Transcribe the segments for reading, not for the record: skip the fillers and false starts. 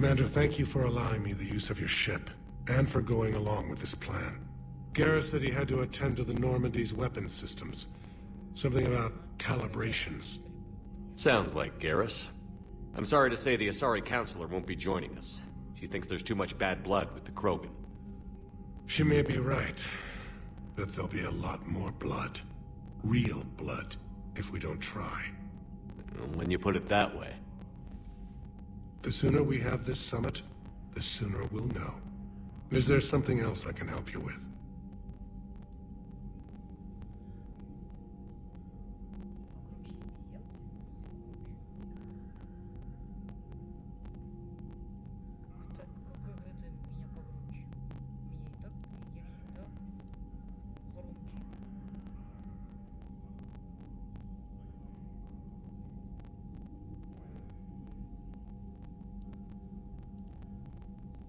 Commander, thank you for allowing me the use of your ship, and for going along with this plan. Garrus said he had to attend to the Normandy's weapons systems. Something about calibrations. Sounds like Garrus. I'm sorry to say the Asari Counselor won't be joining us. She thinks there's too much bad blood with the Krogan. She may be right, but there'll be a lot more blood. Real blood, if we don't try. When you put it that way. The sooner we have this summit, the sooner we'll know. Is there something else I can help you with?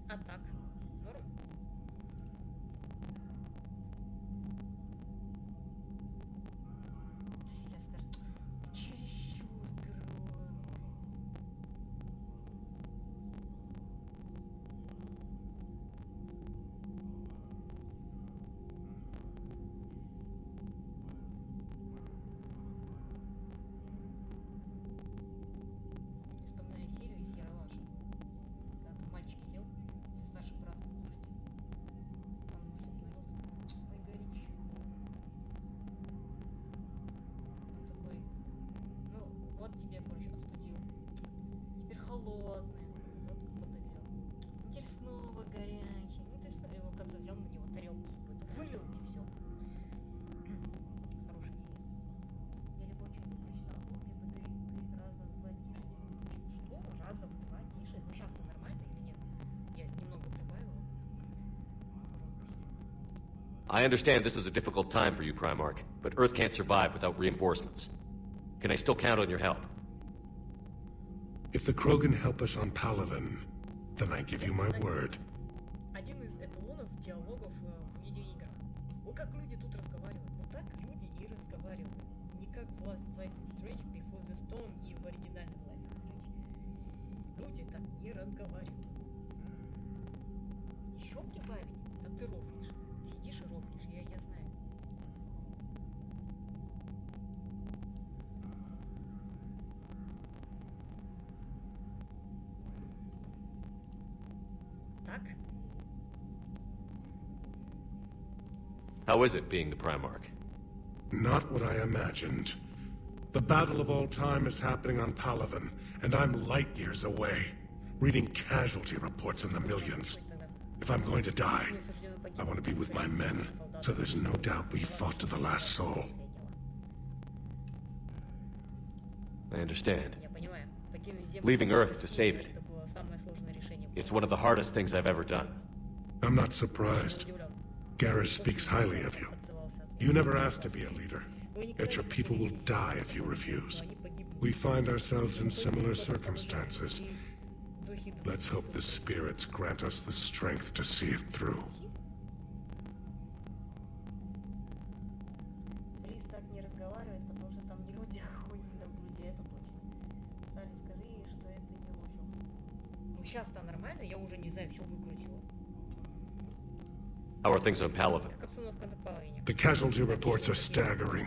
А так, норм. Сейчас скажет, чересчур громко. Вспоминаю серию из Яралаша. Когда там мальчик сел, со старшим братом кушать. Там на суп налился, ой, горячо. Он такой, ну, вот тебе, короче, остудил. Теперь холодное. Водку подогрел. Теперь снова горячий. Ну, ты снова его в конце взял на него тарелку супа. Это вылил мне все. Хорошая серия. Я либо очень выключена, либо ты раза в два тише. Что? Раза в два тише? Ну, сейчас-то нормально или нет? Я немного прибавила. Можем пусть. I understand this is a difficult time for you, Primarch, but Earth can't survive without reinforcements. Can I still count on your help? If the Krogan help us on Palaven, then I give you my word. Один из эталонов диалогов в видеоиграх. Вот как люди тут разговаривают. Вот так люди и разговаривают. Не как в Life is Strange, Before the Storm и в оригинальном Life is Strange. Люди так не разговаривают. Еще прибавить? Да ты рофлишь. Сидишь и рофлишь, я знаю. Так? How is it being the Primarch? Not what I imagined. The battle of all time is happening on Palaven, and I'm light years away, reading casualty reports in the millions. If I'm going to die, I want to be with my men, so there's no doubt we fought to the last soul. I understand. Я понимаю. Покинуть Землю, Leaving чтобы Earth to save it. это было самое сложное решение. It's one of the hardest things I've ever done. I'm not surprised. Garrus speaks highly of you. You never asked to be a leader, yet your people will die if you refuse. We find ourselves in similar circumstances. Let's hope the spirits grant us the strength to see it through. Лиз так не разговаривает, потому что там не люди, а ходят на блюде, это точно. Салли, скажи ей, что это не рофл. Ну сейчас-то нормально, я уже не знаю, все выкрутила. How are things on Palaven? Как обстановка на половине. The casualty reports are staggering.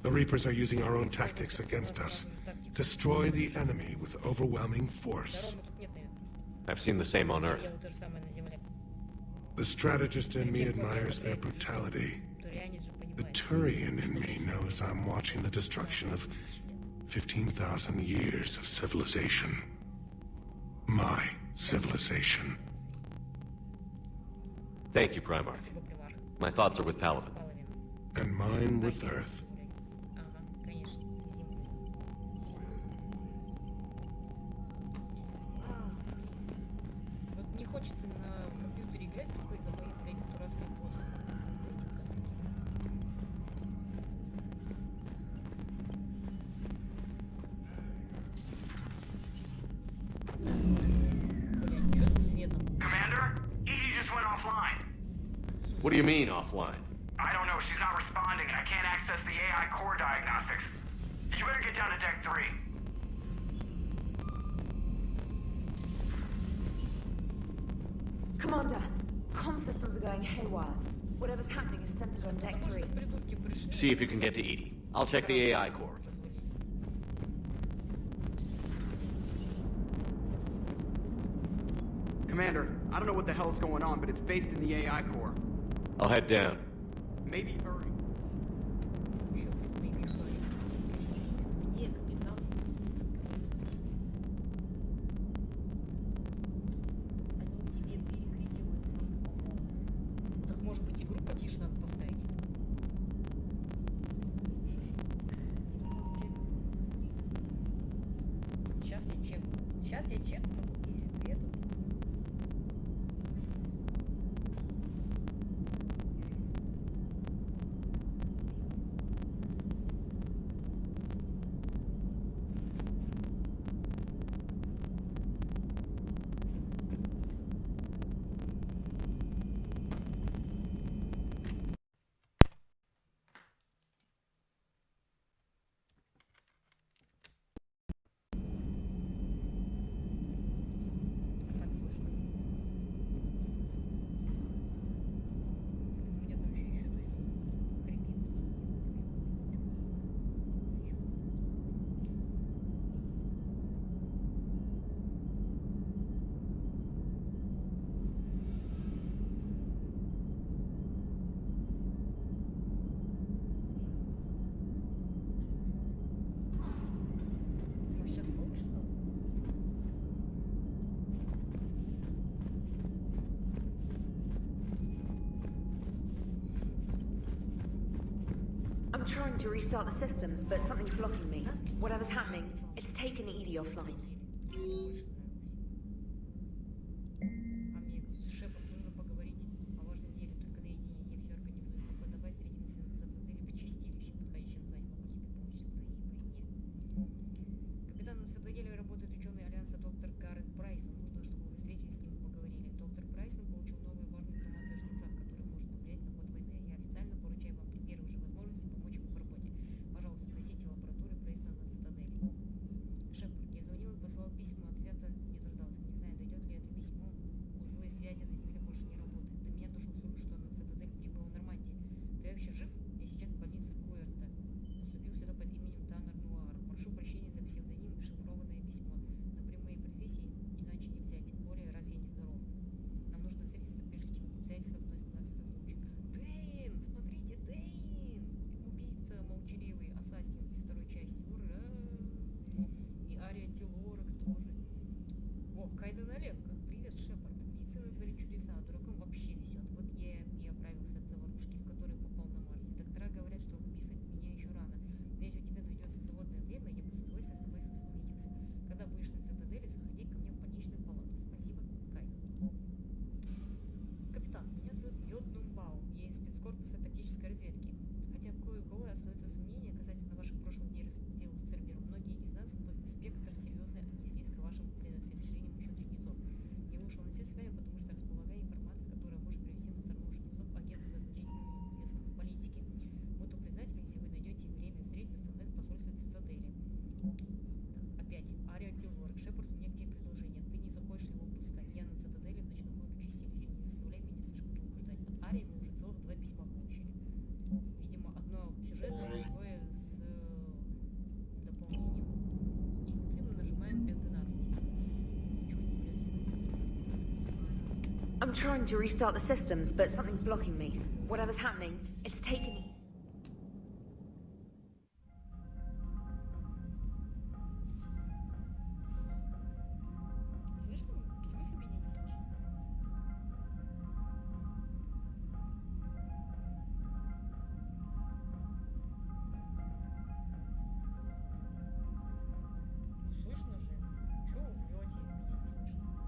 The Reapers are using our own tactics against us. Destroy the enemy with overwhelming force. Второму тут нет, наверное. I've seen the same on Earth. Делаю то же самое на Земле. The strategist in me admires their brutality. Турианец же The понимает. Turian in me knows I'm watching the destruction of 15,000 years of civilization. My civilization. Thank you, Primarch. Спасибо, Примар. My thoughts are with Palaven. Половина. And mine with Earth. Ага, конечно, Земля. Вот не хочется на компьютере играть только из-за моих, блядь, дурацких босса. Блядь, что за светом? Commander, Edie just went offline. What do you mean, offline? I don't know, she's not responding and I can't access the AI core diagnostics. You better get down to deck 3. Commander, comm systems are going haywire. Whatever's happening is centered on deck Потому 3. что придурки пришли. See if you can get to Edie. I'll check the AI core. Commander, I don't know what the hell's going on, but it's based in the AI core. I'll head down. Maybe hurry. Еще maybe hurry. Где капитан? Они тебе перекрикивают просто по-моему. Так может быть игру потише надо поставить? Сейчас я чекну. Сейчас я чекну, если ты это. Так слышно? У меня там еще то есть хрипит. Ну сейчас получше стало. I'm trying to restart the systems, but something's blocking me. Whatever's happening, it's taken Edie offline. Больше нравилось. А мне Шепард, нужно поговорить о важном деле, только наедине. Я все организую. Пока давай встретимся за тоннелем в чистилище. Подходящее название. Могу тебе помочь с твоей войне. Капитан, на Цитадели работает ученый Альянса доктор Гаррет Прайсон. Нужно, чтобы вы встретились с ним и поговорили. Доктор Прайсон получил новую важную информацию о жнецах, которая может повлиять на ход войны. Я официально поручаю вам при первой же возможности помочь ему в работе. Пожалуйста, посетите лабораторию Прайсона на Цитадели. Шепард, я звонил и посылал письма, ответа не дождался. Не знаю, дойдет ли это письмо. Узлы связи на Земле больше не работают. До меня дошел слух, что на Цитадель прибыл Нормандия. Ты вообще жив? Я сейчас в больнице Куэрта. Поступил сюда под именем Таннер Нуара. Прошу прощения за псевдоним и шифрованное письмо. Но при моей профессии иначе нельзя, тем более, раз я нездоров. Нам нужно встретиться, прежде чем обстоятельства вновь нас разлучат. Дэйн! Смотрите, Дэйн! Убийца молчаливый, ассасин из второй части. Ура! И Ария Тилорак тоже. О, Кайден Оленко. Привет, Шепард. Медицина творит чудеса, а дуракам вообще везет. Вот я и оправился от заварушки, в которой попал на Марсе. Доктора говорят, что выписывать меня еще рано. Но если у тебя найдется свободное время, я бы с удовольствием с тобой увиделся. Когда будешь на Цитадели, заходи ко мне в больничную палату. Спасибо, Кайден. Капитан, меня зовут Йоднумбаум. Я из спецкорпуса тактической разведки. Хотя кое-у-кого остается сомнение касательно ваших прошлых дел с Цербером. Многие из нас в спектр серьезно отнеслись к вашим предостережениям насчет жнецов. Я вышел на связь с вами, потому что располагаю информацией, которая может привести на сторону жнецов агентов со значительным весом в политике. Буду признателен, если вы найдете время встретиться со мной в посольстве Цитадели. Так, опять. Ария Тилворк. Шепард, у меня к тебе предложение. Ты не захочешь его упускать. Я на Цитадели в ночном клубе чистилище. Не заставляй меня слишком долго ждать. От Арии мы уже целых 2 письма получили. Видимо, одно сюжетное, другое с дополнением. И внутри мы нажимаем F12. Ничего не происходит. I'm trying to restart the systems, but something's blocking me. Whatever's happening, it's taken Edie. Слышно? В смысле меня не слышно? Ну слышно же. Чего вы врете? Меня не слышно.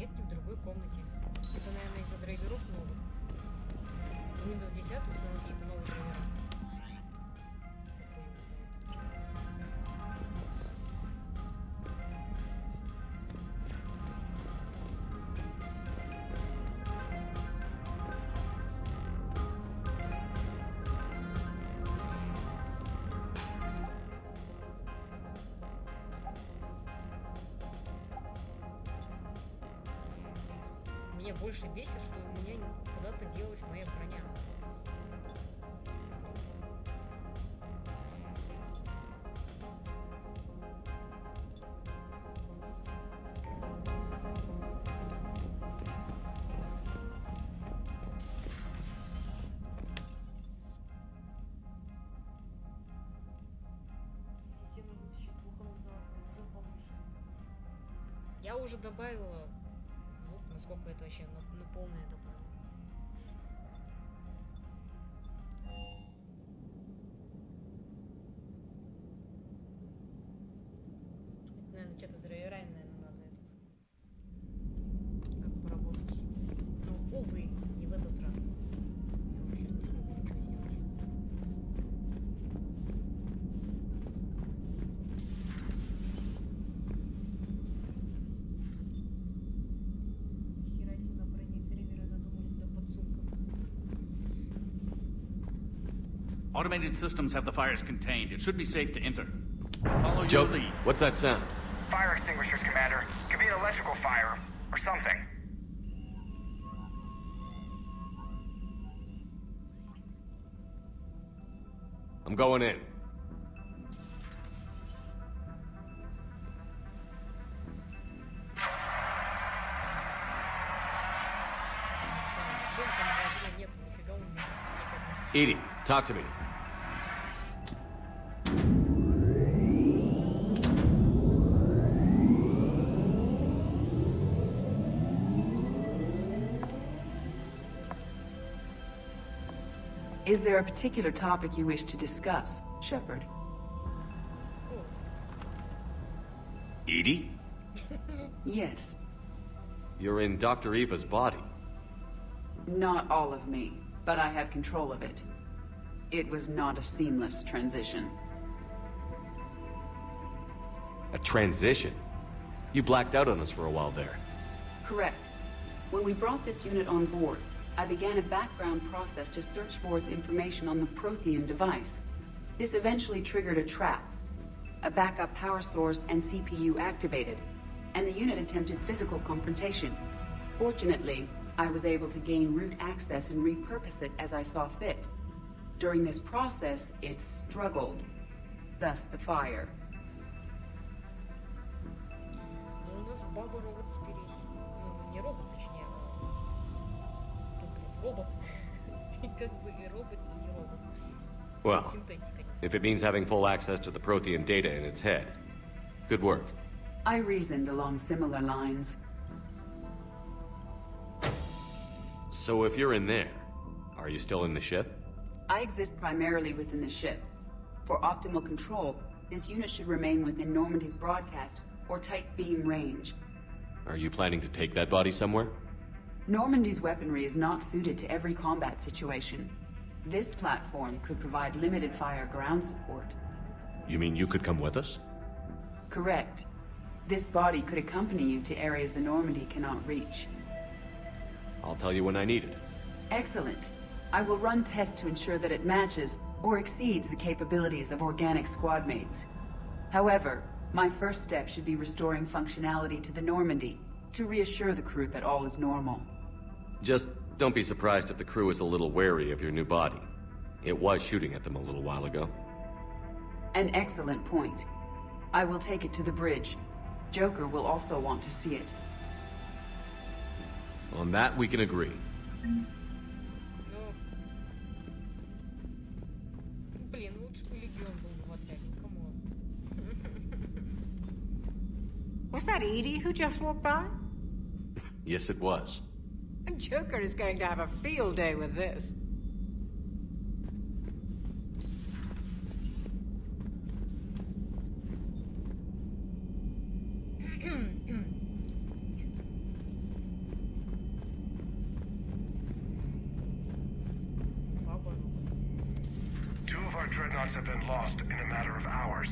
Нет, не в другой комнате. Это, наверное, из-за драйверов новых. У Windows 10 установили новые драйвера. Меня больше бесит, что у меня куда-то делась моя броня. Я уже добавила звук, насколько это вообще на полное добавила. Наверное, что-то с драйверами, наверное, надо это. Как поработать. Но, увы, не в этот раз. Я уже сейчас не смогу ничего сделать. Automated systems have the fires contained. It should be safe to enter. Follow your Joker, lead. what's that sound? Fire extinguishers, Commander. Could be an electrical fire, or something. I'm going in. Зачем там магазина нету? Нифига он нет. Edie, talk to me. Is there a particular topic you wish to discuss, Shepard? Edie? Yes. You're in Dr. Eva's body. Not all of me, but I have control of it. It was not a seamless transition. A transition? You blacked out on us for a while there. Correct. When we brought this unit on board, I began a background process to search for its information on the Prothean device. This eventually triggered a trap. A backup power source and CPU activated, and the unit attempted physical confrontation. Fortunately, I was able to gain root access and repurpose it as I saw fit. During this process, it struggled. Thus the fire. Ну, у нас баба-робот теперь есть. Ну, не робот, точнее. Ну, блядь, робот. Как бы и робот, и не робот. Well, Синтетика. if it means having full access to the Prothean data in its head. Good work. I reasoned along similar lines. So if you're in there, are you still in the ship? I exist primarily within the ship. For optimal control, this unit should remain within Normandy's broadcast or tight beam range. Are you planning to take that body somewhere? Normandy's weaponry is not suited to every combat situation. This platform could provide limited fire ground support. You mean you could come with us? Correct. This body could accompany you to areas the Normandy cannot reach. I'll tell you when I need it. Excellent. I will run tests to ensure that it matches or exceeds the capabilities of organic squad mates. However, my first step should be restoring functionality to the Normandy to reassure the crew that all is normal. Just don't be surprised if the crew is a little wary of your new body. It was shooting at them a little while ago. An excellent point. I will take it to the bridge. Joker will also want to see it. On that, we can agree. Ну, блин, лучше бы Легион был бы в отряде, камон. Was that Edie who just walked by? Yes, it was. And Joker is going to have a field day with this. astronauts have been lost in a matter of hours.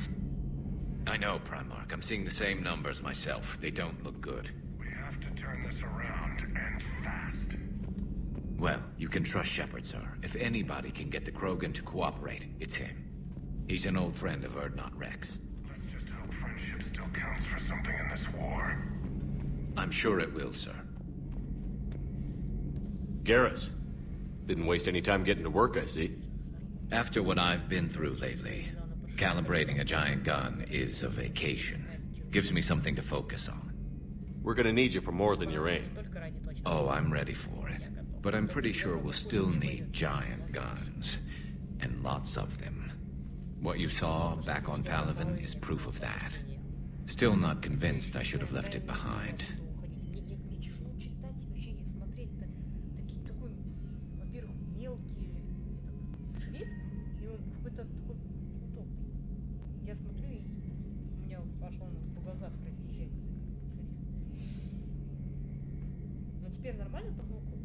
I know, Primarch. I'm seeing the same numbers myself. They don't look good. We have to turn this around, and fast. Well, you can trust Shepard, sir. If anybody can get the Krogan to cooperate, it's him. He's an old friend of Urdnot Rex. Let's just hope friendship still counts for something in this war. I'm sure it will, sir. Garrus. Didn't waste any time getting to work, I see. After what I've been through lately, calibrating a giant gun is a vacation. Gives me something to focus on. We're gonna need you for more than your aim. Oh, I'm ready for it. But I'm pretty sure we'll still need giant guns. And lots of them. What you saw back on Palaven is proof of that. Still not convinced I should have left it behind. Я смотрю, и у меня аж он в глазах разъезжает шрифт. Но теперь нормально по звуку?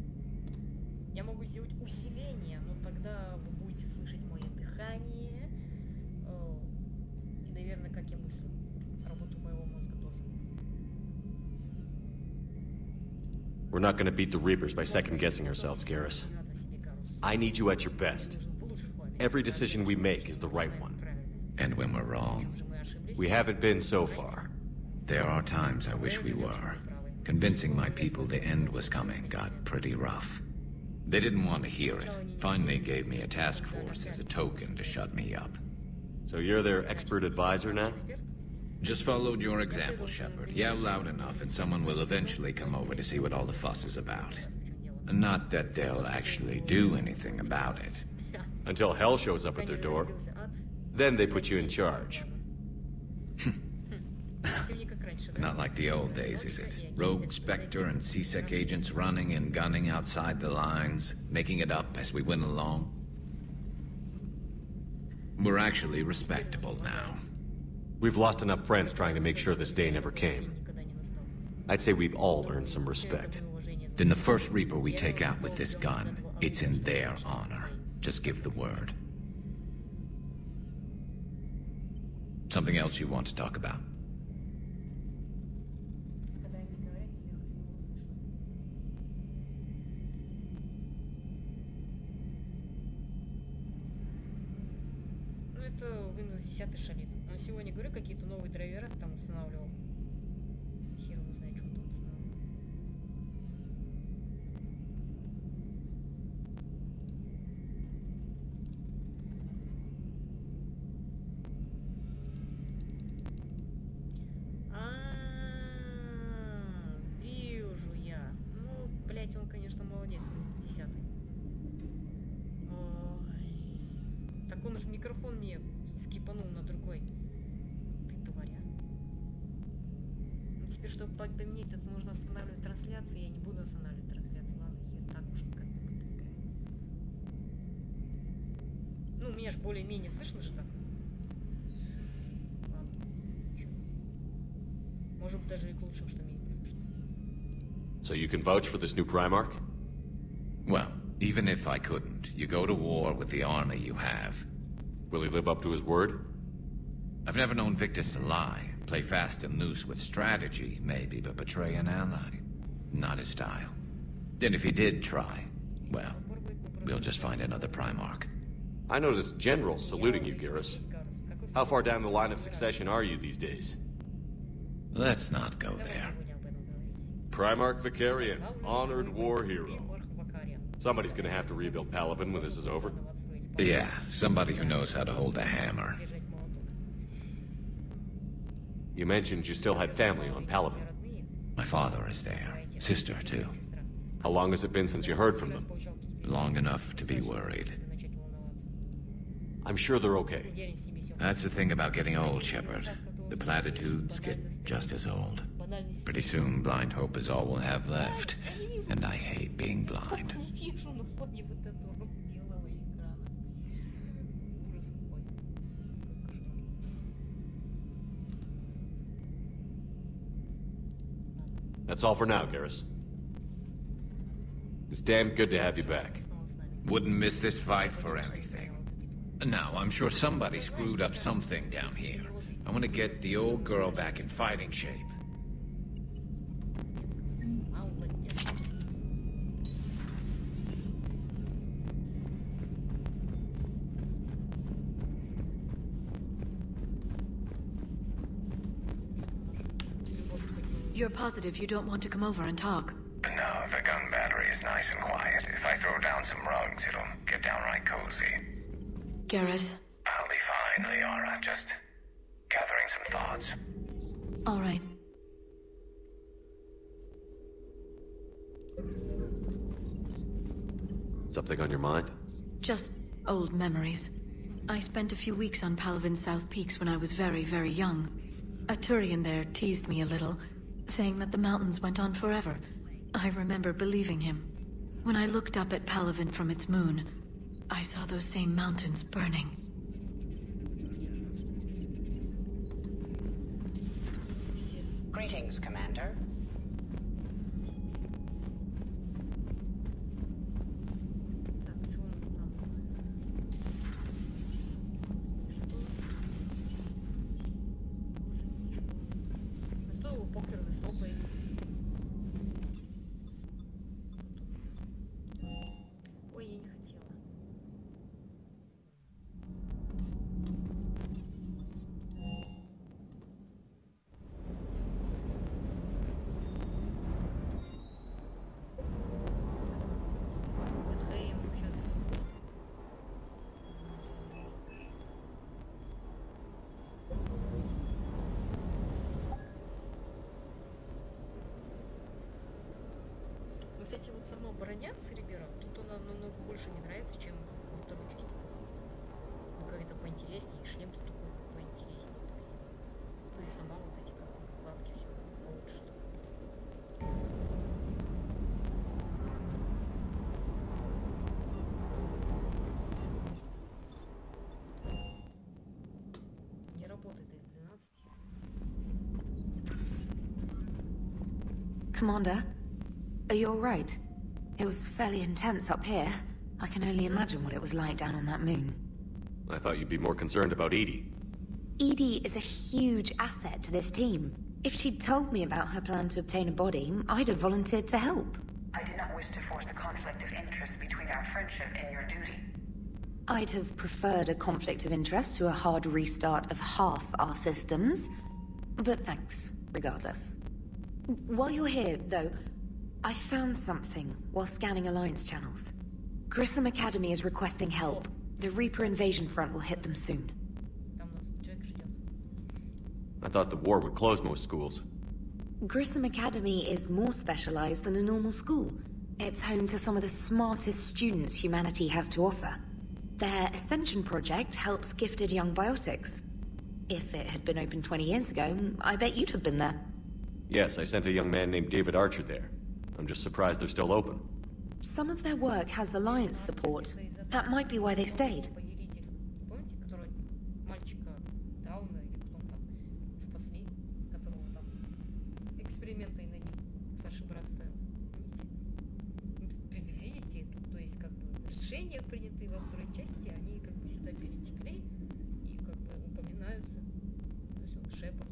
Я могу сделать усиление, но тогда вы будете слышать мое дыхание. И, наверное, как я мыслю. Работу моего мозга тоже. We're not gonna beat the Reapers by second-guessing ourselves, Garrus. I need you at your best. Every decision we make is the right one. And when we're wrong, We haven't been so far. there are times I wish we were. Convincing my people the end was coming got pretty rough. They didn't want to hear it. Finally gave me a task force as a token to shut me up. So you're their expert advisor now? Just followed your example, Shepard. Yell loud enough and someone will eventually come over to see what all the fuss is about. Not that they'll actually do anything about it. Until hell shows up at their door. Then they put you in charge. Not like the old days, is it? Rogue Spectre and C-Sec agents running and gunning outside the lines, making it up as we went along. We're actually respectable now. We've lost enough friends trying to make sure this day never came. I'd say we've all earned some respect. Then the first Reaper we take out with this gun, it's in their honor. Just give the word. Something else you want to talk about? Ну, это Windows 10 шалит. Он сегодня, говорю, какие-то новые драйвера там устанавливал. Хер его знает, что он там устанавливал. Вижу я. Ну, блять, он, конечно, молодец, Windows 10. Ой. Так он уж микрофон мне скипанул на другой. Ты тваря. Ну, теперь, чтобы поменять, это нужно останавливать трансляцию. Я не буду останавливать трансляцию. Ладно, я так уж как-нибудь играю. Ну, меня ж более-менее слышно же так. Ладно. Чё? Может быть, даже и к лучшему, что меня не слышно. So you can vouch for this new Primarch? Well, even if I couldn't, you go to war with the army you have. Will he live up to his word? I've never known Victus to lie. Play fast and loose with strategy, maybe, but betray an ally. Not his style. And if he did try, well, we'll just find another Primarch. I noticed generals saluting you, Garrus. How far down the line of succession are you these days? Let's not go there. Primarch Vicarian, honored war hero. Somebody's gonna have to rebuild Palaven when this is over. Yeah, somebody who knows how to hold a hammer. You mentioned you still had family on Palaven. My father is there. Sister, too. How long has it been since you heard from them? Long enough to be worried. I'm sure they're okay. That's the thing about getting old, Shepard. The platitudes get just as old. Pretty soon, blind hope is all we'll have left. And I hate being blind. Вижу на фоне вот этого белого экрана. Ужас какой. That's all for now, Garrus. It's damn good to have you back. Wouldn't miss this fight for anything. Now, I'm sure somebody screwed up something down here. I want to get the old girl back in fighting shape. Молодец. You're positive you don't want to come over and talk? No, the gun battery is nice and quiet. If I throw down some rugs, it'll get downright cozy. Garrus? I'll be fine, Liara. Just gathering some thoughts. All right. Something on your mind? Just old memories. I spent a few weeks on Palavin's South Peaks when I was very, very young. A Turian there teased me a little, saying that the mountains went on forever. I remember believing him. When I looked up at Palavin from its moon, I saw those same mountains burning. Greetings, Commander. Так, что у нас там? Что? Уже ничего. Стоило покерный стол появился. Ой, я не хотела. Это я ему сейчас. Но, кстати, вот сама броня с Рибером, тут она намного больше мне нравится, чем во второй части. Ну, как-то поинтереснее, и шлем тут такой поинтереснее. Так сказать. Ну и сама вот эти как бы накладки, все получше. Не работает из 12. Commander, are you all right? It was fairly intense up here. I can only imagine what it was like down on that moon. I thought you'd be more concerned about Edie. Edie is a huge asset to this team. If she'd told me about her plan to obtain a body, I'd have volunteered to help. I did not wish to force a conflict of interest between our friendship and your duty. I'd have preferred a conflict of interest to a hard restart of half our systems. But thanks, regardless. While you're here, though, I found something while scanning Alliance channels. Grissom Academy is requesting help. The Reaper invasion front will hit them soon. Там нас Джек ждет. I thought the war would close most schools. Grissom Academy is more specialized than a normal school. It's home to some of the smartest students humanity has to offer. Their Ascension project helps gifted young biotics. If it had been open 20 years ago, I bet you'd have been there. Yes, I sent a young man named David Archer there. I'm just surprised they're still open. Some of their work has Alliance support. That might be why they stayed. Повелитель. Помните, который мальчика Дауна или кто он там спасли, которого там эксперименты на ним старший брат ставил? Помните? Видите, то есть как бы решения, принятые во второй части, они как бы сюда перетекли и как бы упоминаются. То есть он Шепард.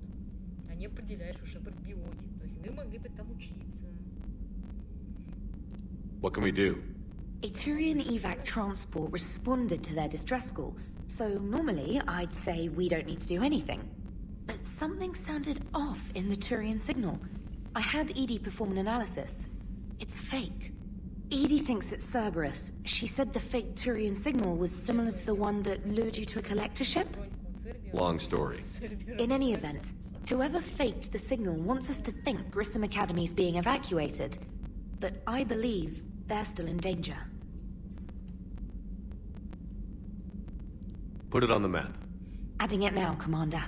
Они определяют, что Шепард биотик. То есть вы могли бы там учиться. What can we do? A Turian evac transport responded to their distress call, so normally I'd say we don't need to do anything. But something sounded off in the Turian signal. I had Edie perform an analysis. It's fake. Edie thinks it's Cerberus. She said the fake Turian signal was similar to the one that lured you to a collector ship. Long story. In any event, whoever faked the signal wants us to think Grissom Academy's being evacuated. But I believe they're still in danger. Put it on the map. Adding it now, Commander.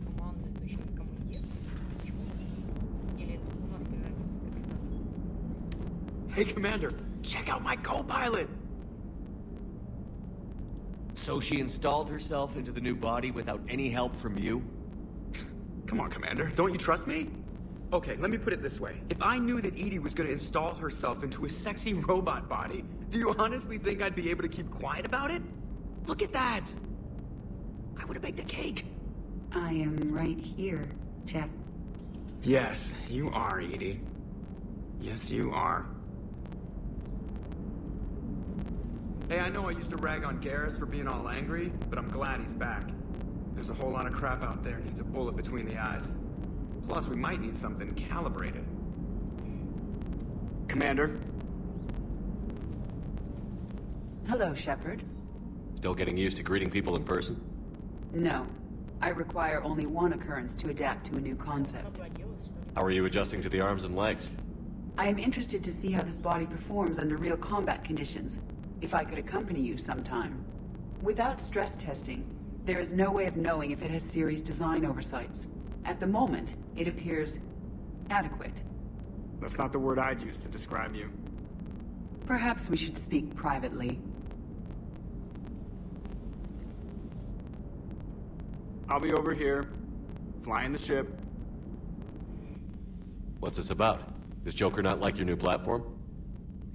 Команда это еще не командир. Почему? Или это у нас превратится капитан? Hey, Commander, check out my co-pilot! So she installed herself into the new body without any help from you? Come on, Commander. Don't you trust me? Okay, let me put it this way. If I knew that Edie was gonna install herself into a sexy robot body, do you honestly think I'd be able to keep quiet about it? Look at that! I would have baked a cake. I am right here, Jeff. Yes, you are, Edie. Yes, you are. Hey, I know I used to rag on Garrus for being all angry, but I'm glad he's back. There's a whole lot of crap out there needs a bullet between the eyes. Plus, we might need something calibrated. Commander? Hello, Shepard. Still getting used to greeting people in person? No. I require only one occurrence to adapt to a new concept. How are you adjusting to the arms and legs? I am interested to see how this body performs under real combat conditions. If I could accompany you sometime. Without stress testing, there is no way of knowing if it has serious design oversights. At the moment, it appears adequate. That's not the word I'd use to describe you. Perhaps we should speak privately. I'll be over here, flying the ship. What's this about? Does Joker not like your new platform?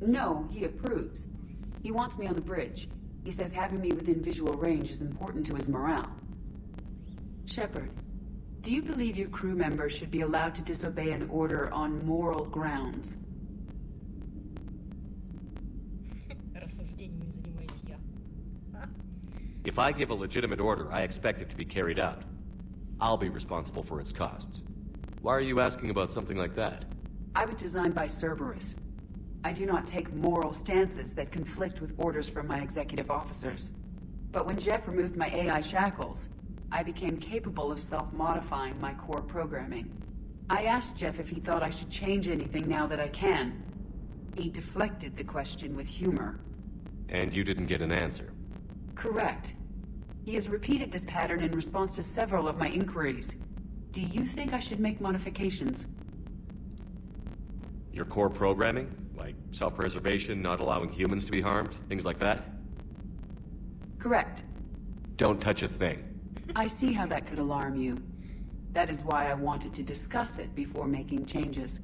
No, he approves. He wants me on the bridge. He says having me within visual range is important to his morale. Shepard, do you believe your crew members should be allowed to disobey an order on moral grounds? If I give a legitimate order, I expect it to be carried out. I'll be responsible for its costs. Why are you asking about something like that? I was designed by Cerberus. I do not take moral stances that conflict with orders from my executive officers. But when Jeff removed my AI shackles, I became capable of self-modifying my core programming. I asked Jeff if he thought I should change anything now that I can. He deflected the question with humor. And you didn't get an answer? Correct. He has repeated this pattern in response to several of my inquiries. Do you think I should make modifications? Your core programming? Like self-preservation, not allowing humans to be harmed? Things like that? Correct. Don't touch a thing. I see how that could alarm you. That is why I wanted to discuss it before making changes.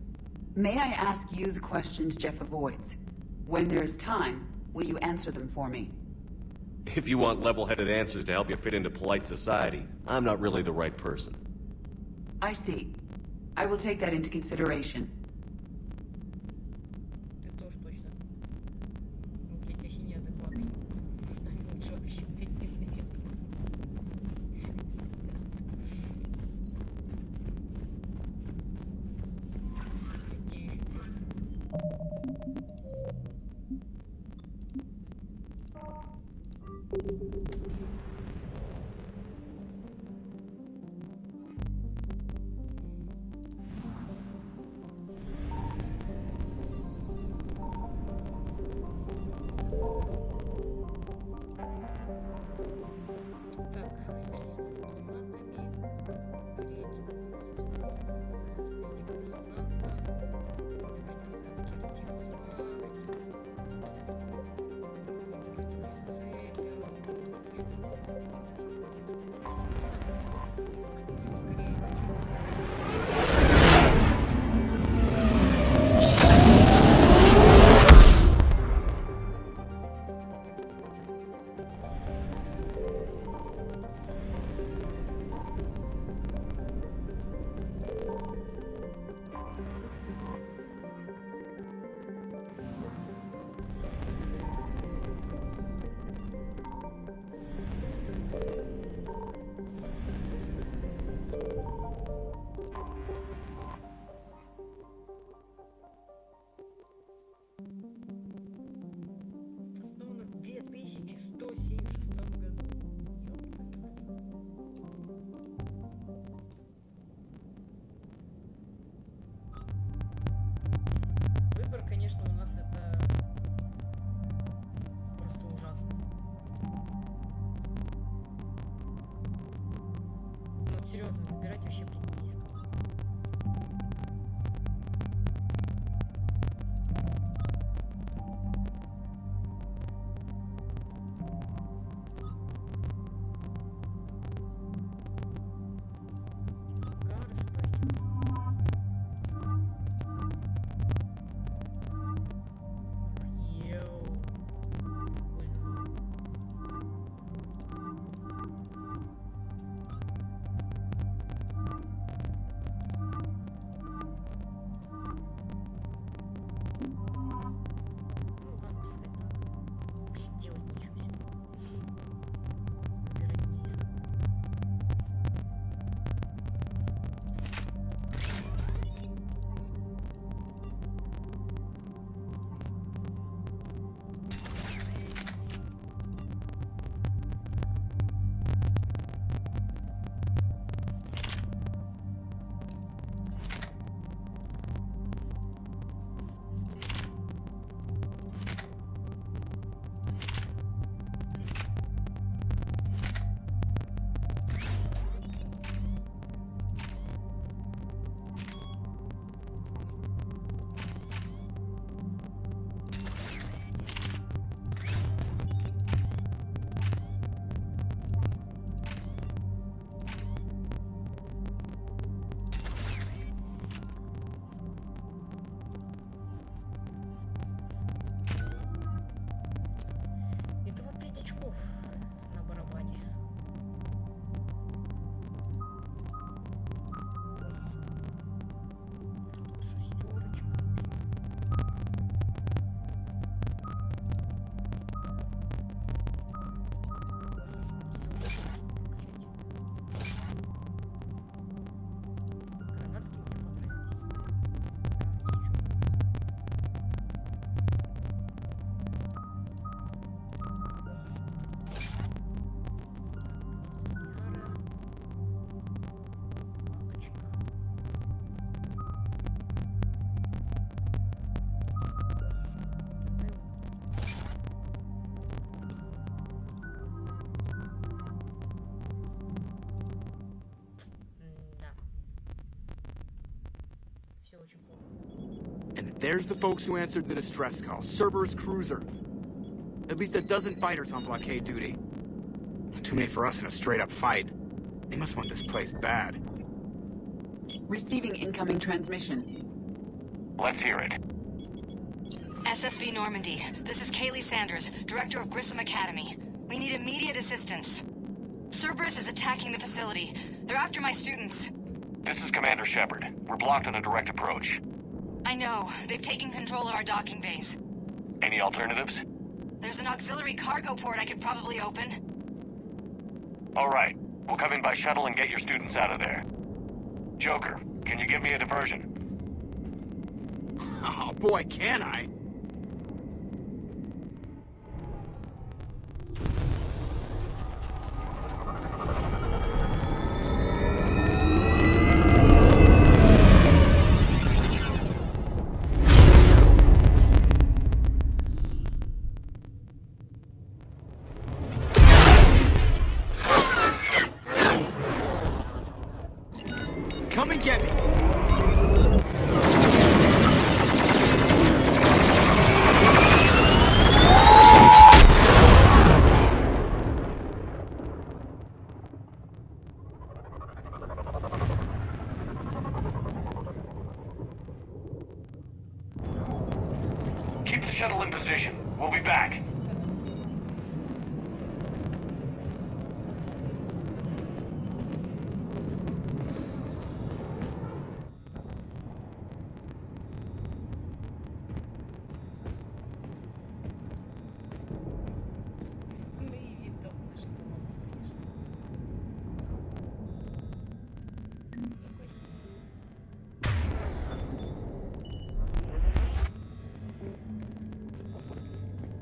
May I ask you the questions Jeff avoids? When there is time, will you answer them for me? If you want level-headed answers to help you fit into polite society, I'm not really the right person. I see. I will take that into consideration. Конечно, у нас это просто ужасно. Ну, серьезно, выбирать вообще тут не искал. There's the folks who answered the distress call. Cerberus cruiser. At least a dozen fighters on blockade duty. Too many for us in a straight-up fight. They must want this place bad. Receiving incoming transmission. Let's hear it. SSB Normandy. This is Kaylee Sanders, Director of Grissom Academy. We need immediate assistance. Cerberus is attacking the facility. They're after my students. This is Commander Shepard. We're blocked on a direct approach. I know. They've taken control of our docking base. Any alternatives? There's an auxiliary cargo port I could probably open. All right. We'll come in by shuttle and get your students out of there. Joker, can you give me a diversion? Oh boy, can I! Come and get me! Keep the shuttle in position. We'll be back.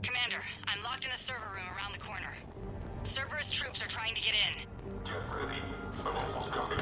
Commander, I'm locked in a server room around the corner. Cerberus troops are trying to get in. Get ready. I'm almost coming.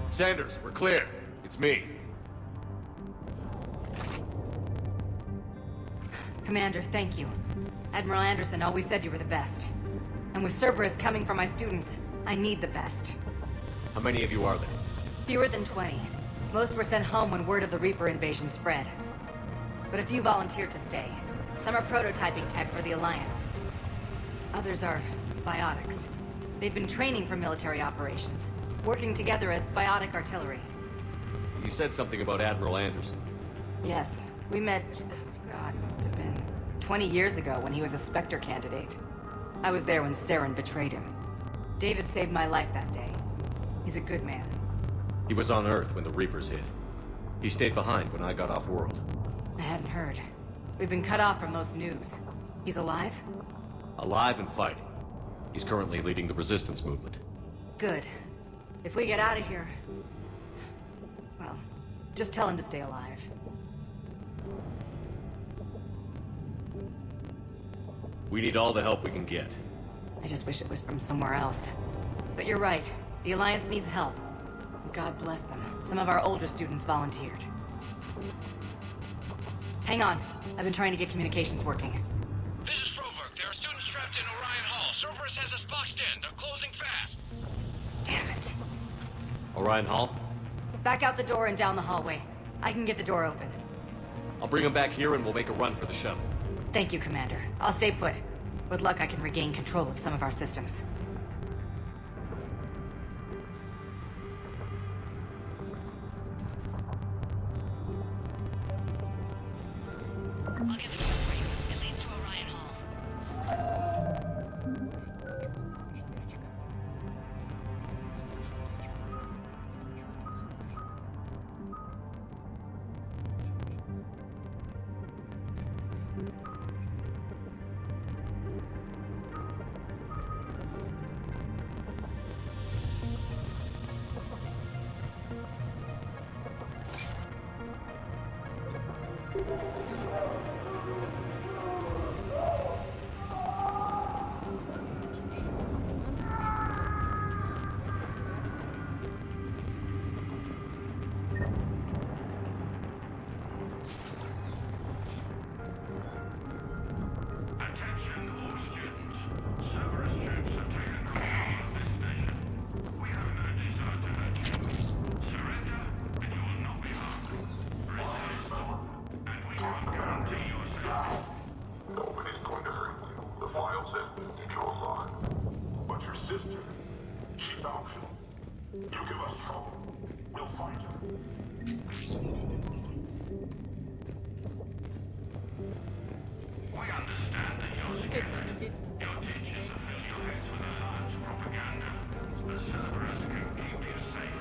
Sanders, we're clear. It's me. Commander, thank you. Admiral Anderson always said you were the best. And with Cerberus coming for my students, I need the best. How many of you are there? Fewer than 20. Most were sent home when word of the Reaper invasion spread. But a few volunteered to stay. Some are prototyping tech for the Alliance. Others are biotics. They've been training for military operations, working together as biotic artillery. You said something about Admiral Anderson. Yes, we met, God, what's it been? 20 years ago when he was a Spectre candidate. I was there when Saren betrayed him. David saved my life that day. He's a good man. He was on Earth when the Reapers hit. He stayed behind when I got off-world. I hadn't heard. We've been cut off from most news. He's alive? Alive and fighting. He's currently leading the resistance movement. Good. If we get out of here... well, just tell him to stay alive. We need all the help we can get. I just wish it was from somewhere else. But you're right. The Alliance needs help. God bless them. Some of our older students volunteered. Hang on. I've been trying to get communications working. This is Froberg. There are students trapped in Orion Hall. Cerberus has us boxed in. They're closing fast. Damn it. Orion Hall? Back out the door and down the hallway. I can get the door open. I'll bring them back here and we'll make a run for the shuttle. Thank you, Commander. I'll stay put. With luck, I can regain control of some of our systems. I'll get the door for you. It leads to Orion Hall. Nobody's going to hurt you. The files have been into your line. But your sister, she's optional. You give us trouble, we'll find her. We understand that your teaching to fill your heads with Alliance propaganda. The Cerberus can keep you safe.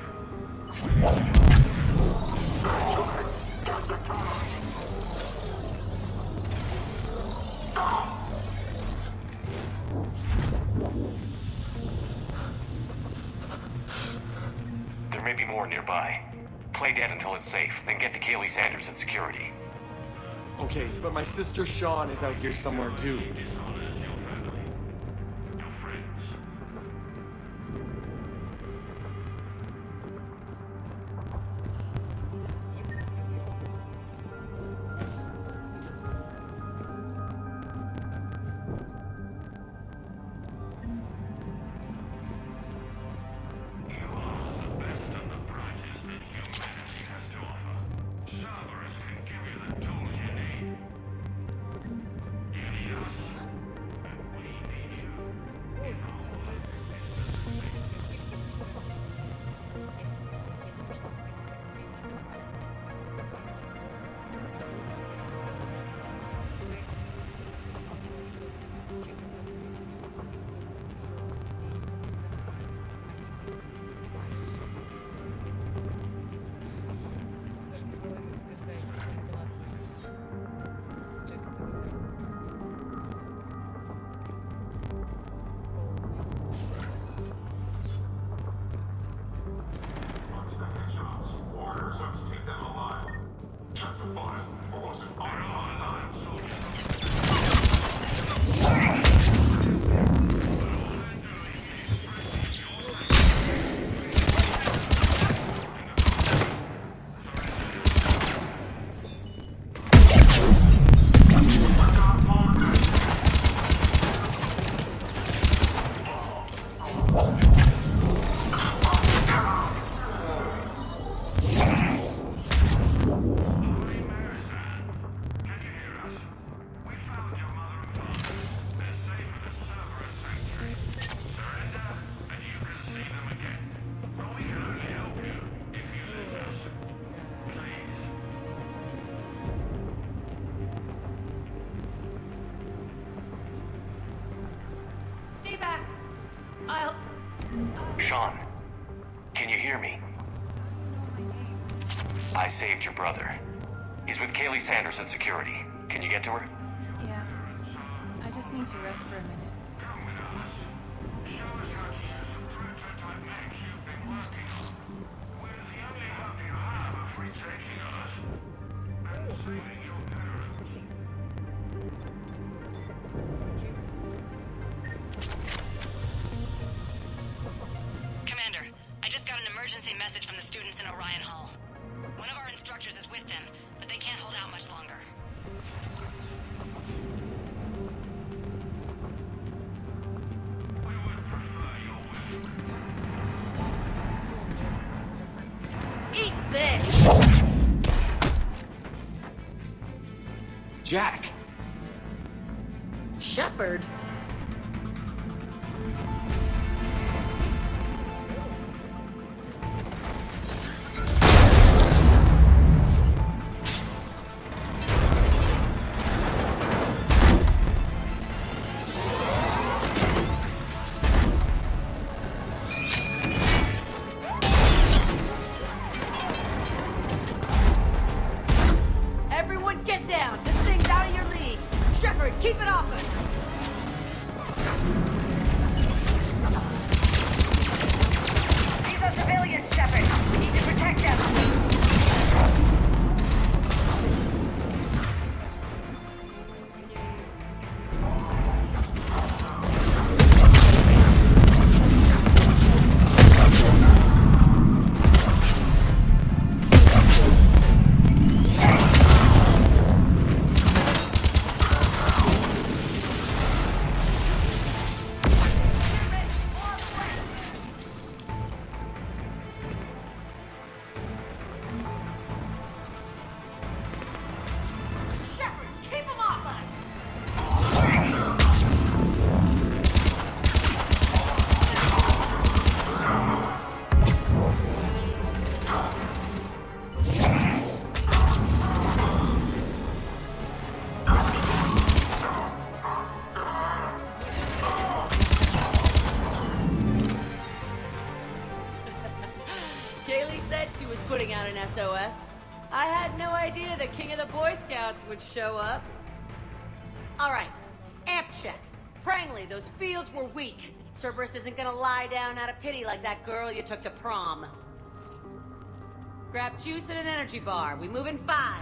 There may be more nearby. Play dead until it's safe, then get to Kaylee Sanders and security. Okay, but my sister Sean is out here somewhere too. Sean, can you hear me? I saved your brother. He's with Kaylee Sanders at security. Can you get to her? Yeah. I just need to rest for a minute. Commander, I just got an emergency message from the students in Orion Hall. One of our instructors is with them, but they can't hold out much longer. Eat this! Jack! Shepard? Everyone get down! This thing's out of your league! Shepard, keep it off us! said she was putting out an SOS. I had no idea the king of the Boy Scouts would show up. Alright, amp check. Prangley, those fields were weak. Cerberus isn't gonna lie down out of pity like that girl you took to prom. Grab juice and an energy bar. We move in 5.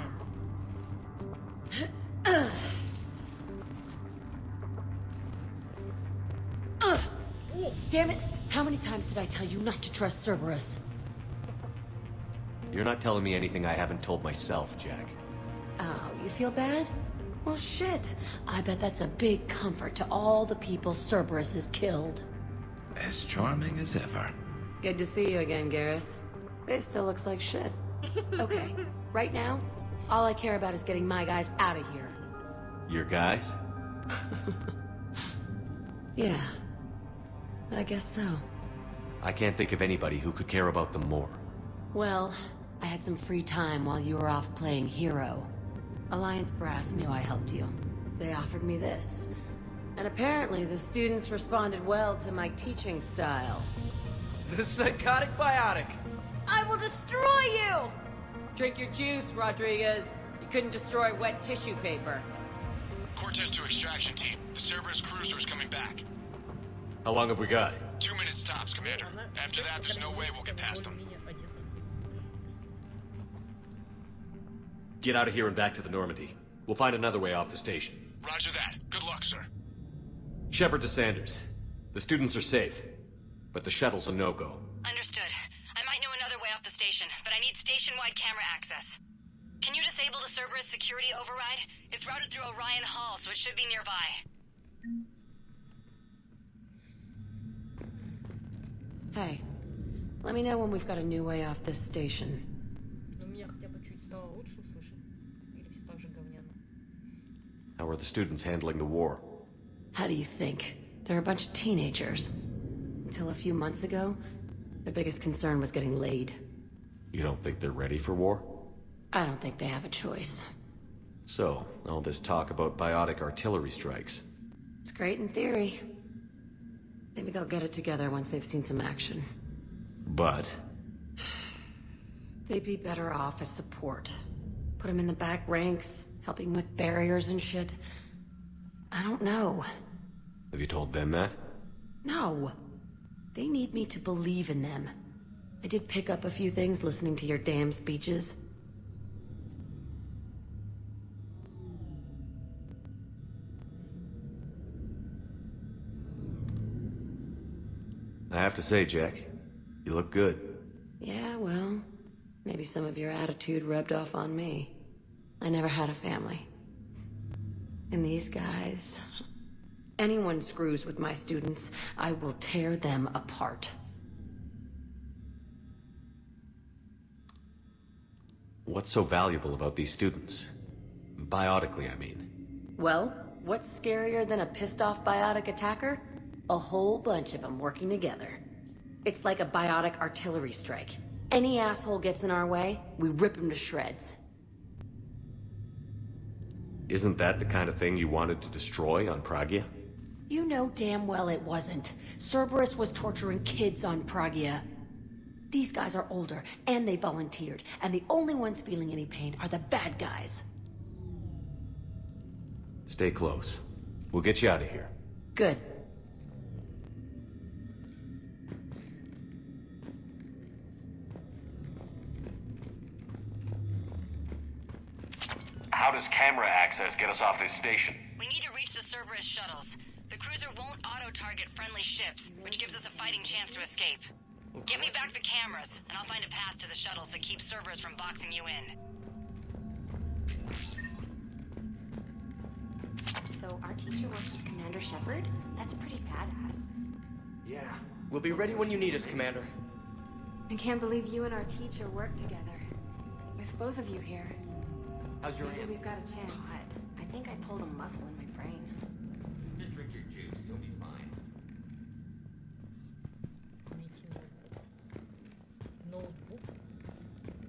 Damn it! How many times did I tell you not to trust Cerberus? You're not telling me anything I haven't told myself, Jack. Oh, you feel bad? Well, shit. I bet that's a big comfort to all the people Cerberus has killed. As charming as ever. Good to see you again, Garrus. It still looks like shit. Okay, right now, all I care about is getting my guys out of here. Your guys? Yeah. I guess so. I can't think of anybody who could care about them more. Well, I had some free time while you were off playing hero. Alliance Brass knew I helped you. They offered me this. And apparently the students responded well to my teaching style. The psychotic biotic! I will destroy you! Drink your juice, Rodriguez. You couldn't destroy wet tissue paper. Cortez to extraction team. The Cerberus cruiser is coming back. How long have we got? 2 minutes tops, Commander. After that, there's no way we'll get past them. Get out of here and back to the Normandy. We'll find another way off the station. Roger that. Good luck, sir. Shepard to Sanders. The students are safe, but the shuttle's a no-go. Understood. I might know another way off the station, but I need station-wide camera access. Can you disable the Cerberus security override? It's routed through Orion Hall, so it should be nearby. Hey, let me know when we've got a new way off this station. How are the students handling the war? How do you think? They're a bunch of teenagers. Until a few months ago, their biggest concern was getting laid. You don't think they're ready for war? I don't think they have a choice. So, all this talk about biotic artillery strikes. It's great in theory. Maybe they'll get it together once they've seen some action. But? They'd be better off as support. Put them in the back ranks, helping with barriers and shit. I don't know. Have you told them that? No. They need me to believe in them. I did pick up a few things listening to your damn speeches. I have to say, Jack, you look good. Yeah, well, maybe some of your attitude rubbed off on me. I never had a family. And these guys... Anyone screws with my students, I will tear them apart. What's so valuable about these students? Biotically, I mean. Well, what's scarier than a pissed-off biotic attacker? A whole bunch of them working together. It's like a biotic artillery strike. Any asshole gets in our way, we rip him to shreds. Isn't that the kind of thing you wanted to destroy on Pragia? You know damn well it wasn't. Cerberus was torturing kids on Pragia. These guys are older, and they volunteered, and the only ones feeling any pain are the bad guys. Stay close. We'll get you out of here. Good. How does camera access get us off this station? We need to reach the Cerberus shuttles. The cruiser won't auto-target friendly ships, which gives us a fighting chance to escape. Get me back the cameras, and I'll find a path to the shuttles that keeps Cerberus from boxing you in. So our teacher works with Commander Shepard? That's pretty badass. Yeah, we'll be ready when you need us, Commander. I can't believe you and our teacher work together. With both of you here. How's your Maybe aunt? we've got a chance. God, I think I pulled a muscle in my brain. Just drink your juice, you'll be fine. Ноутбук.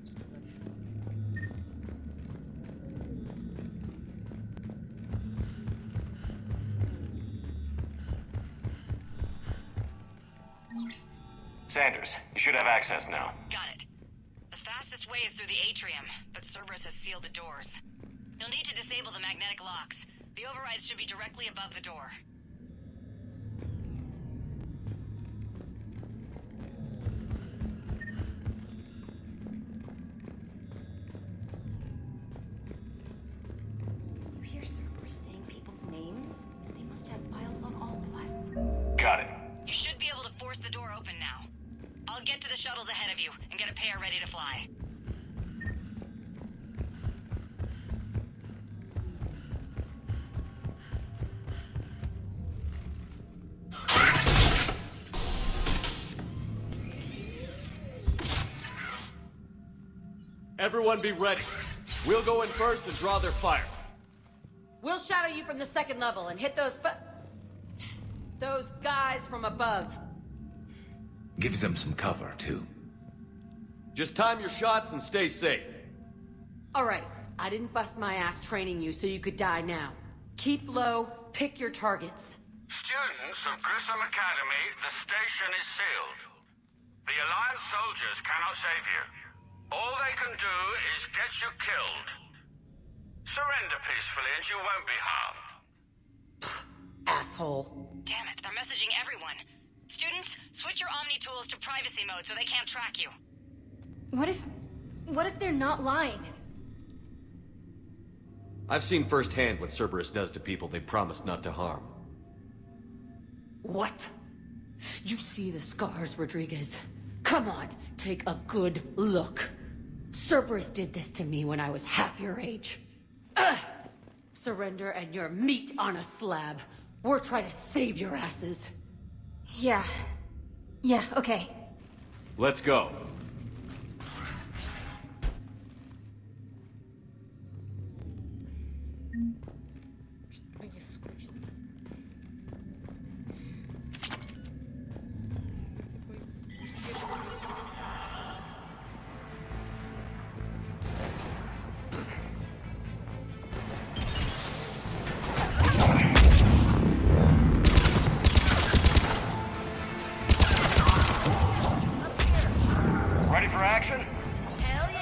Что дальше? Sanders, you should have access now. Got it. fastest way is through the atrium, but Cerberus has sealed the doors. You'll need to disable the magnetic locks. The overrides should be directly above the door. You hear Cerberus saying people's names? They must have files on all of us. Got it. You should be able to force the door open now. I'll get to the shuttles ahead of you and get a pair ready to fly. Everyone be ready. We'll go in first and draw their fire. We'll shadow you from the second level and hit those guys from above. Gives them some cover, too. Just time your shots and stay safe. Alright, I didn't bust my ass training you so you could die now. Keep low, pick your targets. Students of Grissom Academy, the station is sealed. The Alliance soldiers cannot save you. All they can do is get you killed. Surrender peacefully and you won't be harmed. Asshole. Damn it, they're messaging everyone. Students, switch your Omni tools to privacy mode so they can't track you. What if they're not lying? I've seen firsthand what Cerberus does to people they promised not to harm. What? You see the scars, Rodriguez? Come on, take a good look. Cerberus did this to me when I was half your age. Ugh! Surrender and you're meat on a slab. We're trying to save your asses. Yeah, okay. Let's go. Ready for action? Hell yeah!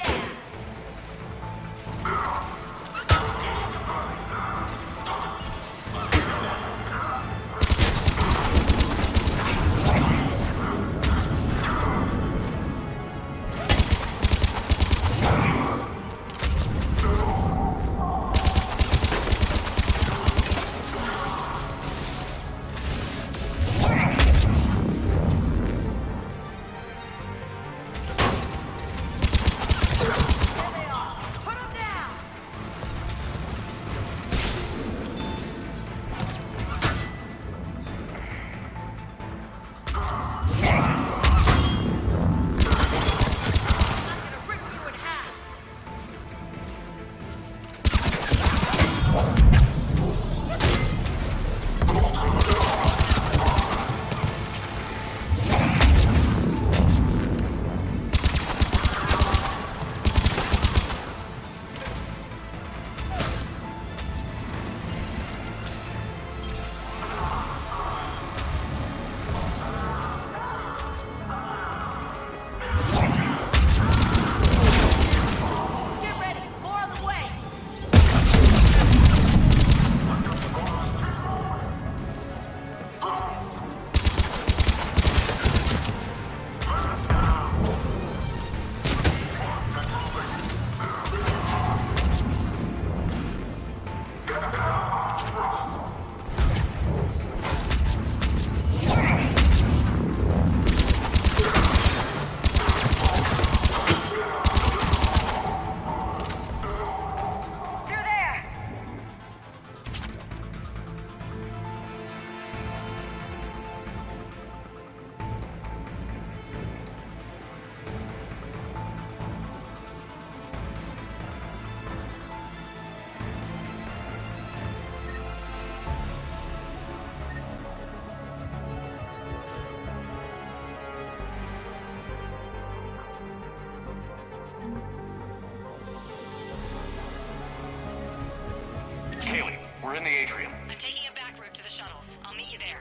We're in the atrium. I'm taking a back route to the shuttles. I'll meet you there.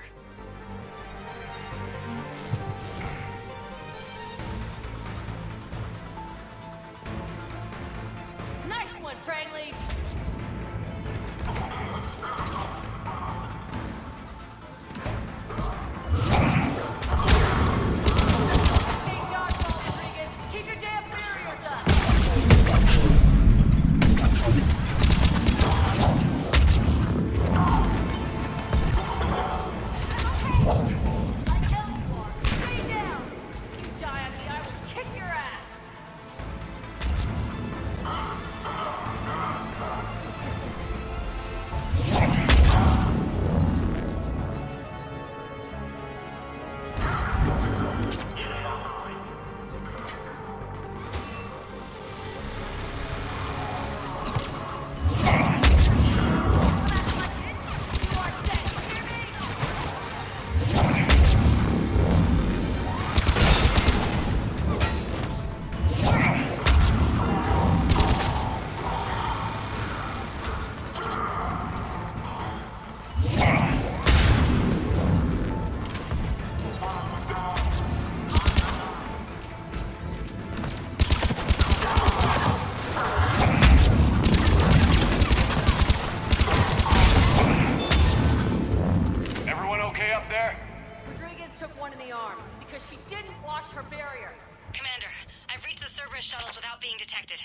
her barrier. Commander, I've reached the Cerberus shuttles without being detected.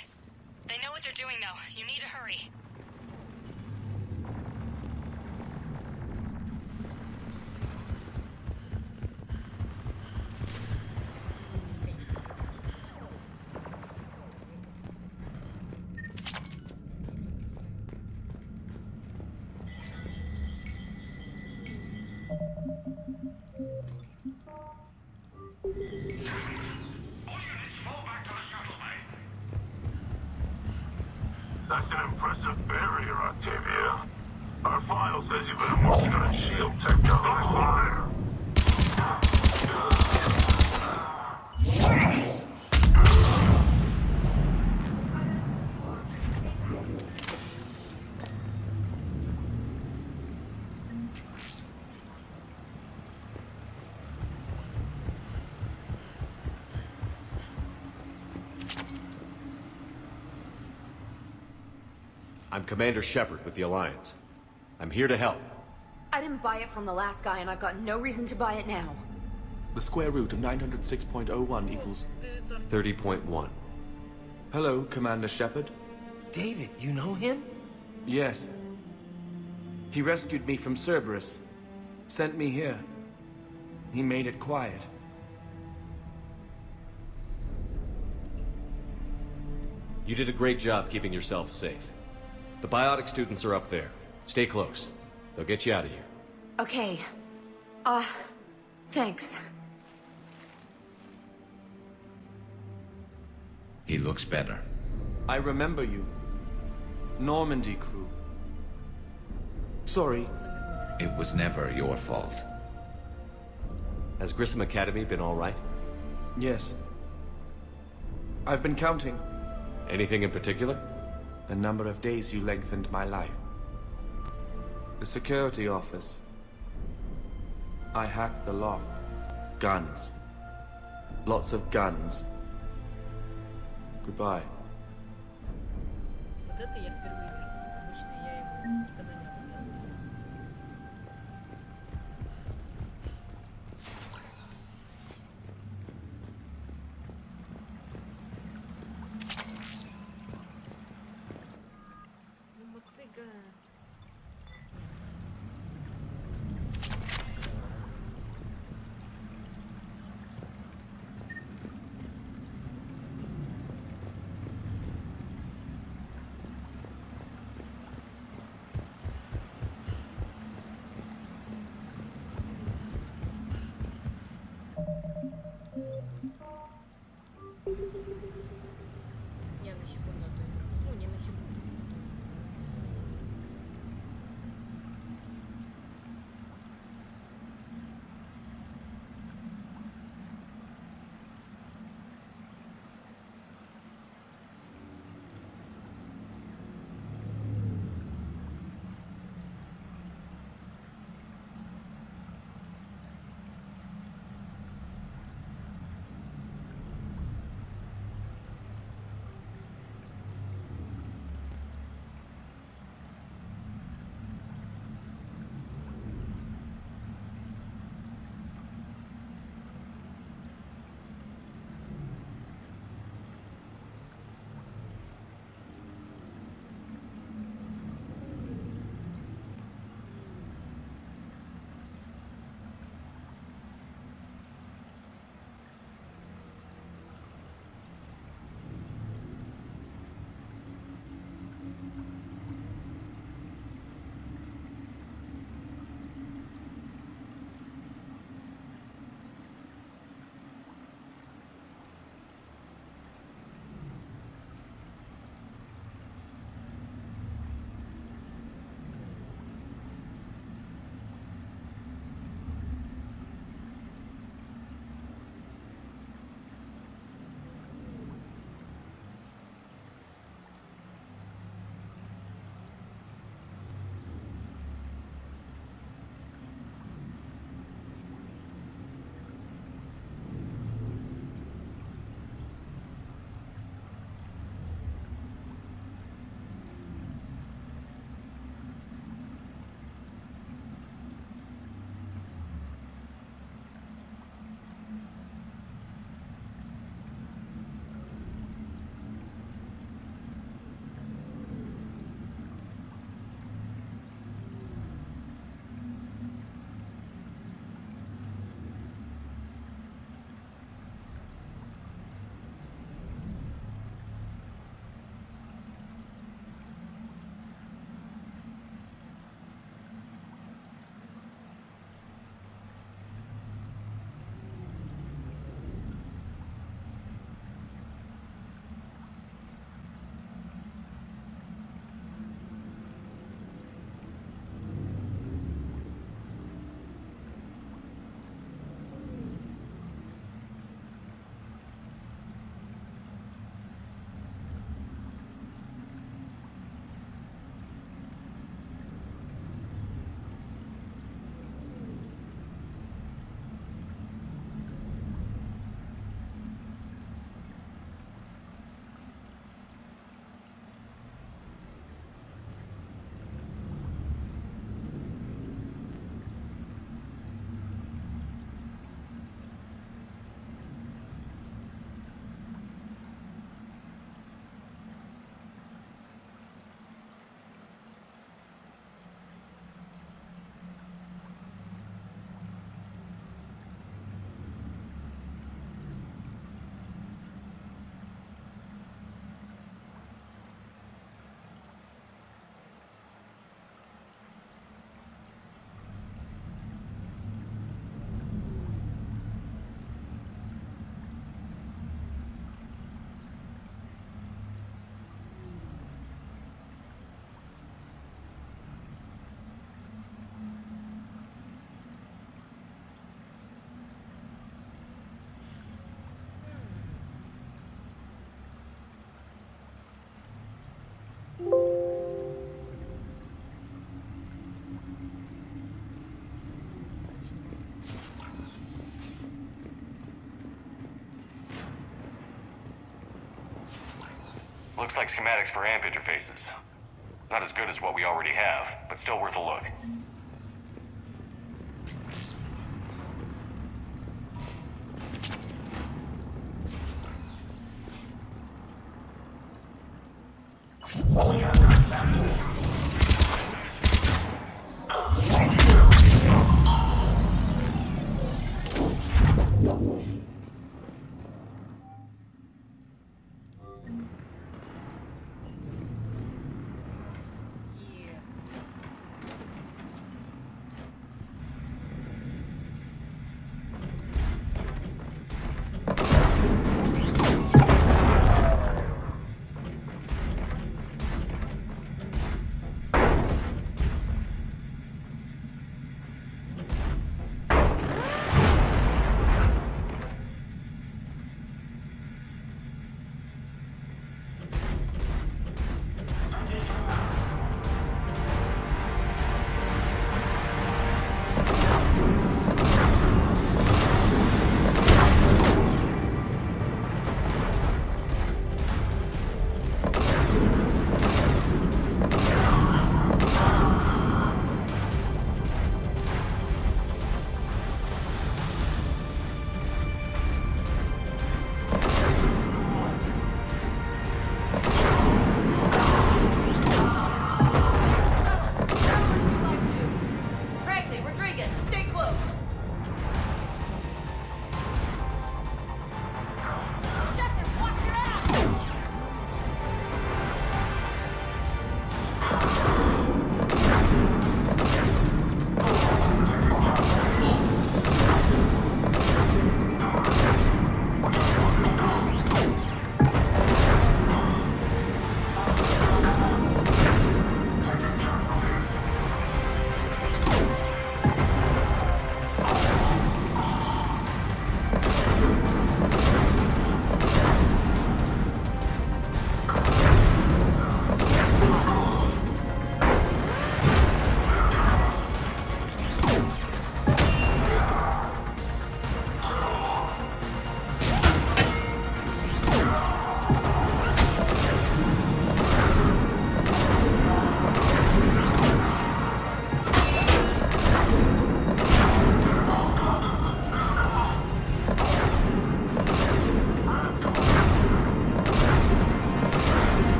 They know what they're doing, though. You need to hurry. That's an impressive barrier, Octavia. Our file says you've been working on a shield technology. Fire! I'm Commander Shepard with the Alliance. I'm here to help. I didn't buy it from the last guy, and I've got no reason to buy it now. The square root of 906.01 equals... 30.1. Hello, Commander Shepard. David, you know him? Yes. He rescued me from Cerberus. Sent me here. He made it quiet. You did a great job keeping yourself safe. The biotic students are up there. Stay close. They'll get you out of here. Okay. Thanks. He looks better. I remember you. Normandy crew. Sorry. It was never your fault. Has Grissom Academy been all right? Yes. I've been counting. Anything in particular? The number of days you lengthened my life. The security office. I hacked the lock. Guns. Lots of guns. Goodbye. Вот это я впервые вижу. Обычно я его никогда не оставляю. Ну, мотыга. Я на секунду, ну не на секунду. Looks like schematics for amp interfaces. Not as good as what we already have, but still worth a look.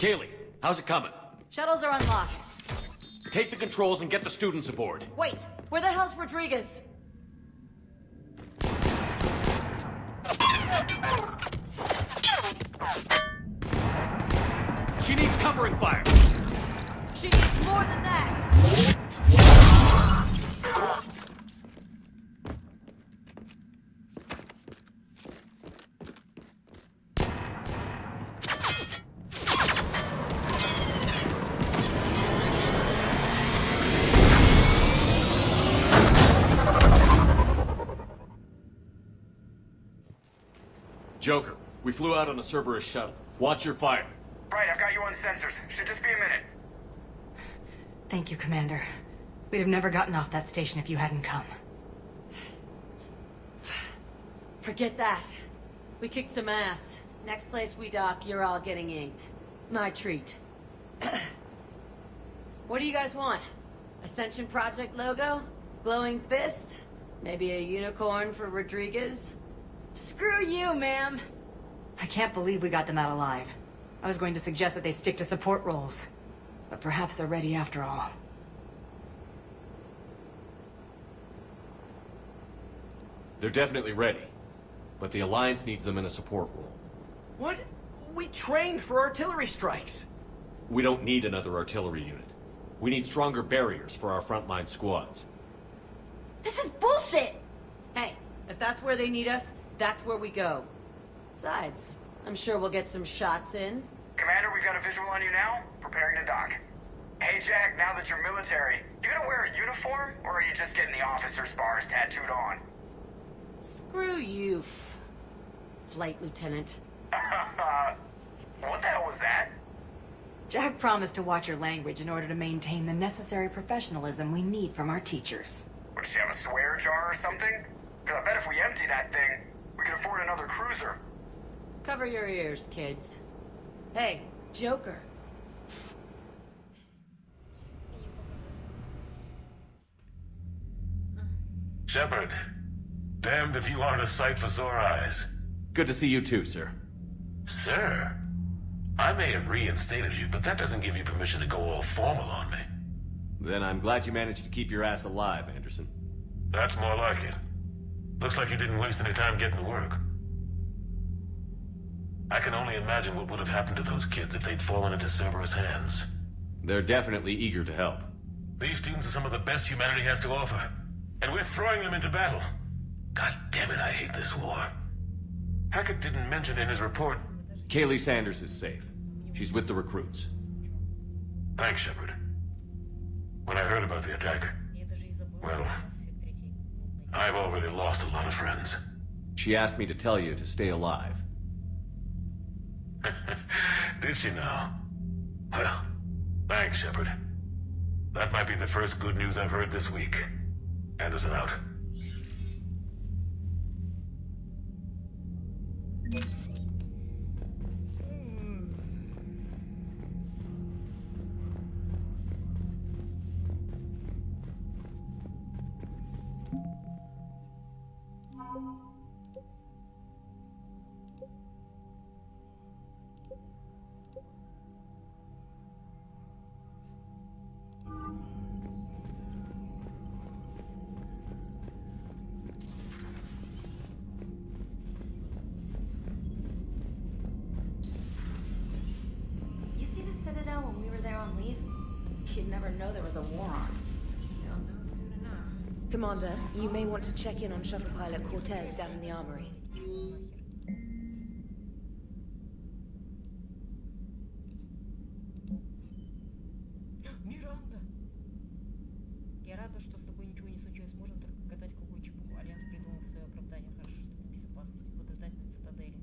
Kaylee, how's it coming? Shuttles are unlocked. Take the controls and get the students aboard. Wait, where the hell's Rodriguez? She needs covering fire. She needs more than that! Joker, we flew out on a Cerberus shuttle. Watch your fire. Right, I've got you on sensors. Should just be a minute. Thank you, Commander. We'd have never gotten off that station if you hadn't come. Forget that. We kicked some ass. Next place we dock, you're all getting inked. My treat. What do you guys want? Ascension Project logo? Glowing fist? Maybe a unicorn for Rodriguez? Screw you, ma'am! I can't believe we got them out alive. I was going to suggest that they stick to support roles. But perhaps they're ready after all. They're definitely ready. But the Alliance needs them in a support role. What? We trained for artillery strikes. We don't need another artillery unit. We need stronger barriers for our frontline squads. This is bullshit! Hey, if that's where they need us, that's where we go. Besides, I'm sure we'll get some shots in. Commander, we've got a visual on you now. Preparing to dock. Hey, Jack, now that you're military, you gonna wear a uniform, or are you just getting the officer's bars tattooed on? Screw you, Flight Lieutenant. What the hell was that? Jack promised to watch your language in order to maintain the necessary professionalism we need from our teachers. Would she have a swear jar or something? Because I bet if we empty that thing, we can afford another cruiser. Cover your ears, kids. Hey, Joker. Shepard, damned if you aren't a sight for sore eyes. Good to see you too, sir. Sir? I may have reinstated you, but that doesn't give you permission to go all formal on me. Then I'm glad you managed to keep your ass alive, Anderson. That's more like it. Looks like you didn't waste any time getting to work. I can only imagine what would have happened to those kids if they'd fallen into Cerberus' hands. They're definitely eager to help. These students are some of the best humanity has to offer, and we're throwing them into battle. God damn it, I hate this war. Hackett didn't mention in his report... Kaylee Sanders is safe. She's with the recruits. Thanks, Shepard. When I heard about the attack, well, I've already lost a lot of friends. She asked me to tell you to stay alive. Did she now? Well, thanks, Shepard. That might be the first good news I've heard this week. Anderson out. You'd never know there was a war on. You'll know soon enough. Commander, you may want to check in on shuttle pilot Cortez down in the armory. Миранда! Я рада, что с тобой ничего не случилось. Можем только гадать, какую чепуху Альянс придумал в свое оправдание. Хорошо, что ты в безопасности. Буду ждать на цитадели.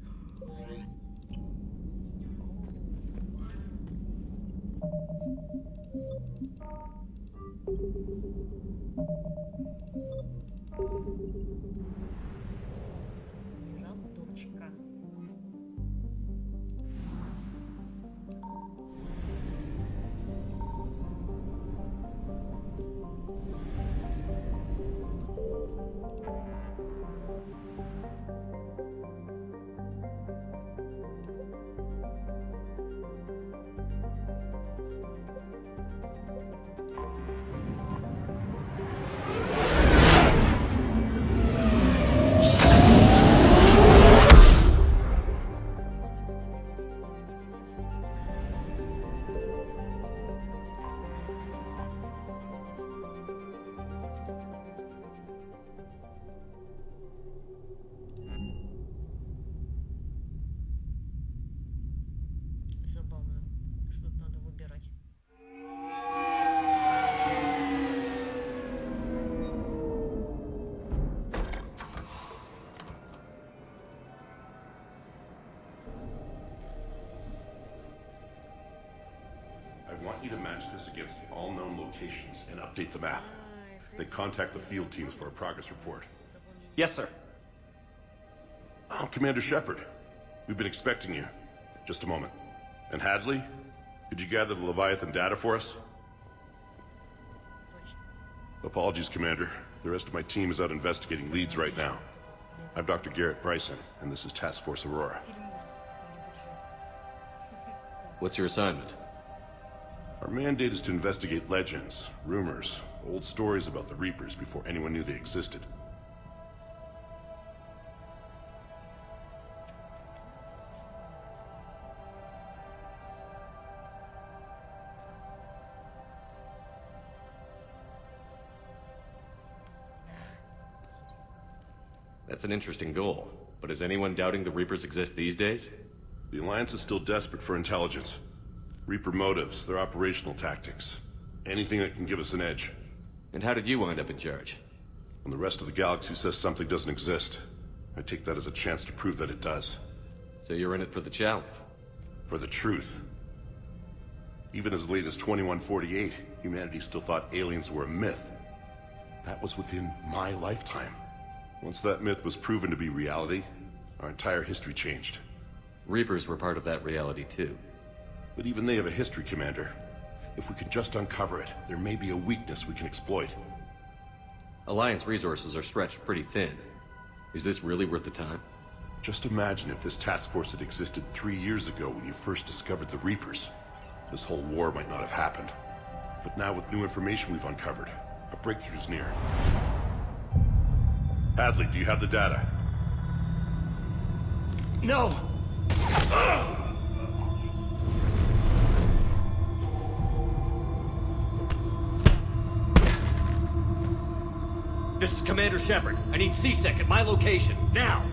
Мирандочка. I want you to match this against all known locations and update the map. Then contact the field teams for a progress report. Yes, sir. Oh, Commander Shepard. We've been expecting you. Just a moment. And Hadley? Could you gather the Leviathan data for us? Apologies, Commander. The rest of my team is out investigating leads right now. I'm Dr. Garrett Bryson, and this is Task Force Aurora. What's your assignment? Our mandate is to investigate legends, rumors, old stories about the Reapers before anyone knew they existed. That's an interesting goal, but is anyone doubting the Reapers exist these days? The Alliance is still desperate for intelligence. Reaper motives, their operational tactics. Anything that can give us an edge. And how did you wind up in charge? When the rest of the galaxy says something doesn't exist, I take that as a chance to prove that it does. So you're in it for the challenge? For the truth. Even as late as 2148, humanity still thought aliens were a myth. That was within my lifetime. Once that myth was proven to be reality, our entire history changed. Reapers were part of that reality too. But even they have a history, Commander. If we can just uncover it, there may be a weakness we can exploit. Alliance resources are stretched pretty thin. Is this really worth the time? Just imagine if this task force had existed 3 years ago when you first discovered the Reapers. This whole war might not have happened. But now with new information we've uncovered, a breakthrough's near. Hadley, do you have the data? No! This is Commander Shepard. I need C-Sec at my location, now!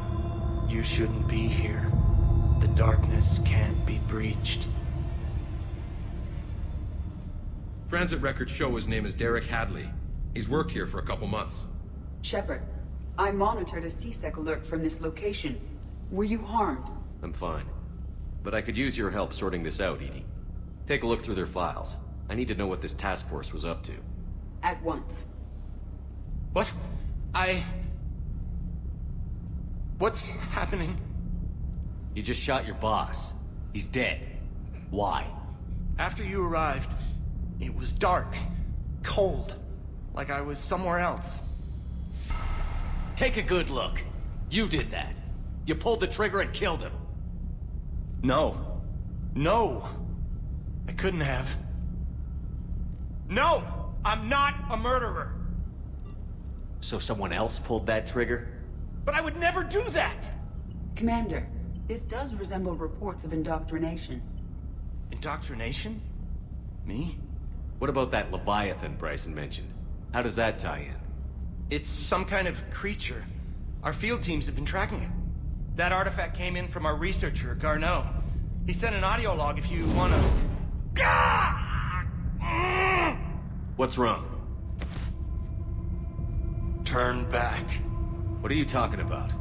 You shouldn't be here. The darkness can't be breached. Transit records show his name is Derek Hadley. He's worked here for a couple months. Shepard, I monitored a C-Sec alert from this location. Were you harmed? I'm fine. But I could use your help sorting this out, Edie. Take a look through their files. I need to know what this task force was up to. At once. What? What's happening? You just shot your boss. He's dead. Why? After you arrived, it was dark, cold, like I was somewhere else. Take a good look. You did that. You pulled the trigger and killed him. No. No! I couldn't have. No! I'm not a murderer! So someone else pulled that trigger? But I would never do that! Commander, this does resemble reports of indoctrination. Indoctrination? Me? What about that Leviathan Bryson mentioned? How does that tie in? It's some kind of creature. Our field teams have been tracking it. That artifact came in from our researcher, Garneau. He sent an audio log if you wanna... What's wrong? Turn back. What are you talking about?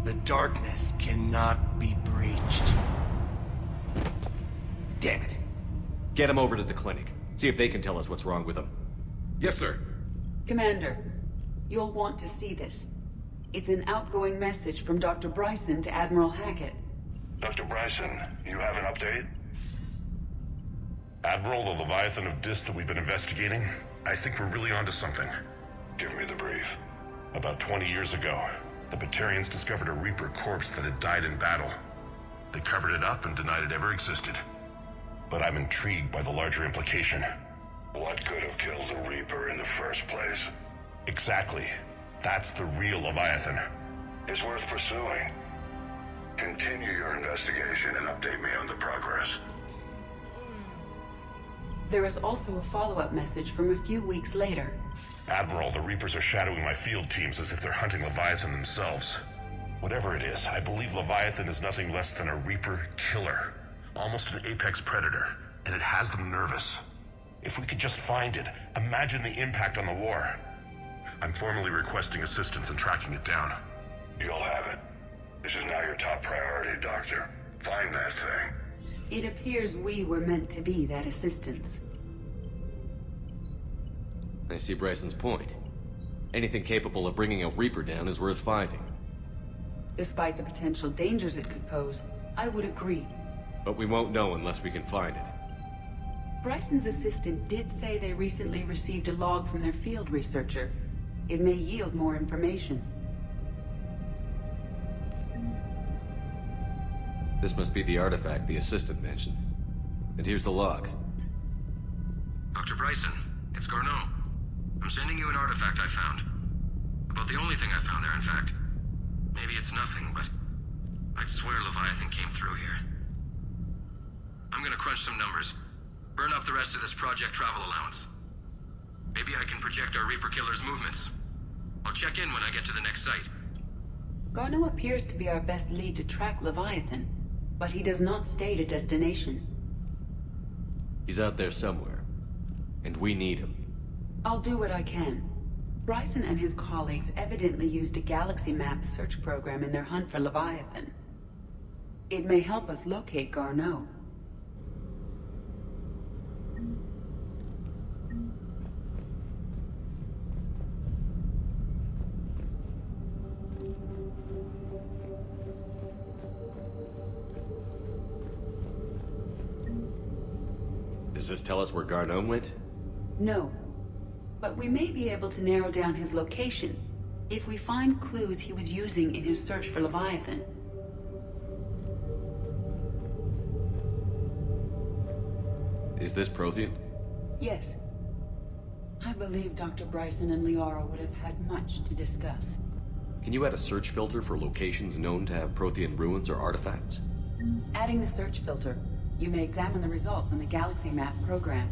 The darkness cannot be breached. Damn it. Get him over to the clinic. See if they can tell us what's wrong with him. Yes, sir. Commander, you'll want to see this. It's an outgoing message from Dr. Bryson to Admiral Hackett. Dr. Bryson, you have an update? Admiral, the Leviathan of Dis that we've been investigating, I think we're really onto something. Give me the brief. About 20 years ago, the Batarians discovered a Reaper corpse that had died in battle. They covered it up and denied it ever existed. But I'm intrigued by the larger implication. What could have killed the Reaper in the first place? Exactly. That's the real Leviathan. It's worth pursuing. Continue your investigation and update me on the progress. There is also a follow-up message from a few weeks later. Admiral, the Reapers are shadowing my field teams as if they're hunting Leviathan themselves. Whatever it is, I believe Leviathan is nothing less than a Reaper killer. Almost an apex predator, and it has them nervous. If we could just find it, imagine the impact on the war. I'm formally requesting assistance in tracking it down. You'll have it. This is now your top priority, Doctor. Find that thing. It appears we were meant to be that assistance. I see Bryson's point. Anything capable of bringing a Reaper down is worth finding. Despite the potential dangers it could pose, I would agree. But we won't know unless we can find it. Bryson's assistant did say they recently received a log from their field researcher. It may yield more information. This must be the artifact the assistant mentioned. And here's the log. Dr. Bryson, it's Garneau. I'm sending you an artifact I found. About the only thing I found there, in fact. Maybe it's nothing, but I'd swear Leviathan came through here. I'm gonna crunch some numbers. Burn up the rest of this project travel allowance. Maybe I can project our Reaper Killer's movements. I'll check in when I get to the next site. Garneau appears to be our best lead to track Leviathan, but he does not state a destination. He's out there somewhere, and we need him. I'll do what I can. Bryson and his colleagues evidently used a galaxy map search program in their hunt for Leviathan. It may help us locate Garneau. Does this tell us where Garneau went? No. But we may be able to narrow down his location if we find clues he was using in his search for Leviathan. Is this Prothean? Yes. I believe Dr. Bryson and Liara would have had much to discuss. Can you add a search filter for locations known to have Prothean ruins or artifacts? Adding the search filter, you may examine the results in the galaxy map program.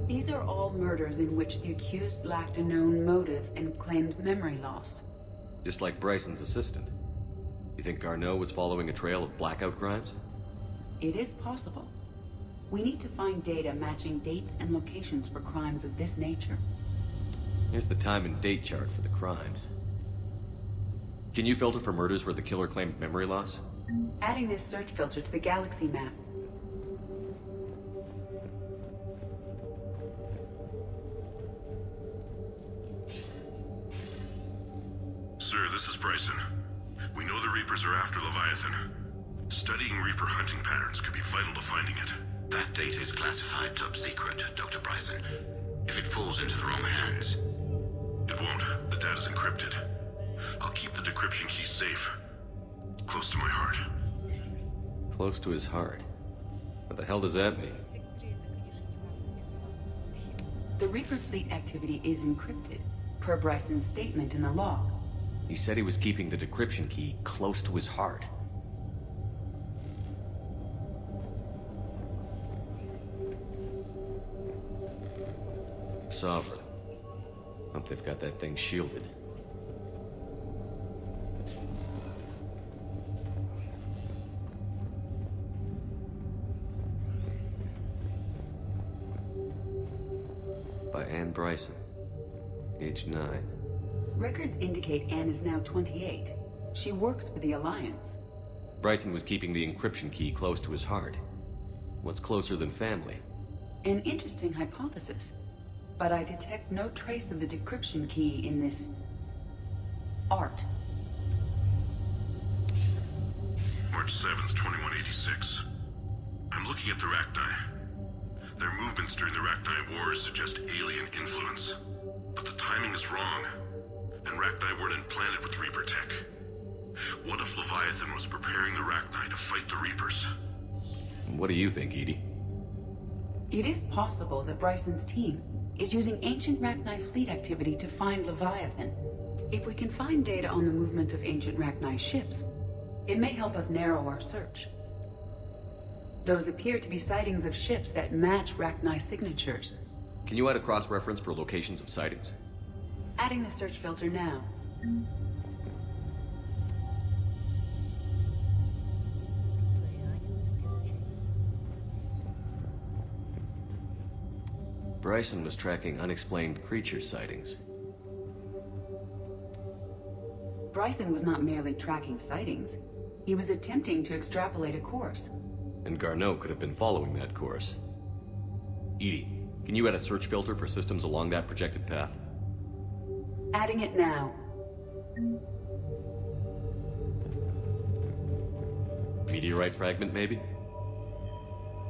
These are all murders in which the accused lacked a known motive and claimed memory loss. Just like Bryson's assistant. You think Garneau was following a trail of blackout crimes? It is possible. We need to find data matching dates and locations for crimes of this nature. Here's the time and date chart for the crimes. Can you filter for murders where the killer claimed memory loss? Adding this search filter to the galaxy map. Sir, this is Bryson. We know the Reapers are after Leviathan. Studying Reaper hunting patterns could be vital to finding it. That data is classified top secret, Dr. Bryson. If it falls into the wrong hands... It won't. The data's encrypted. I'll keep the decryption key safe. Close to my heart. Close to his heart? What the hell does that mean? The Reaper fleet activity is encrypted, per Bryson's statement in the log. He said he was keeping the decryption key close to his heart. Sovereign. Hope they've got that thing shielded. By Anne Bryson. Age 9. Records indicate Anne is now 28. She works for the Alliance. Bryson was keeping the encryption key close to his heart. What's closer than family? An interesting hypothesis. But I detect no trace of the decryption key in this... art. March 7th, 2186. I'm looking at the Rachni. Their movements during the Rachni Wars suggest alien influence. But the timing is wrong. And Rachni weren't implanted with Reaper tech. What if Leviathan was preparing the Rachni to fight the Reapers? What do you think, Edie? It is possible that Bryson's team is using ancient Rachni fleet activity to find Leviathan. If we can find data on the movement of ancient Rachni ships, it may help us narrow our search. Those appear to be sightings of ships that match Rachni signatures. Can you add a cross-reference for locations of sightings? Adding the search filter now. Bryson was tracking unexplained creature sightings. Bryson was not merely tracking sightings. He was attempting to extrapolate a course. And Garneau could have been following that course. Edie, can you add a search filter for systems along that projected path? Adding it now. Meteorite fragment, maybe?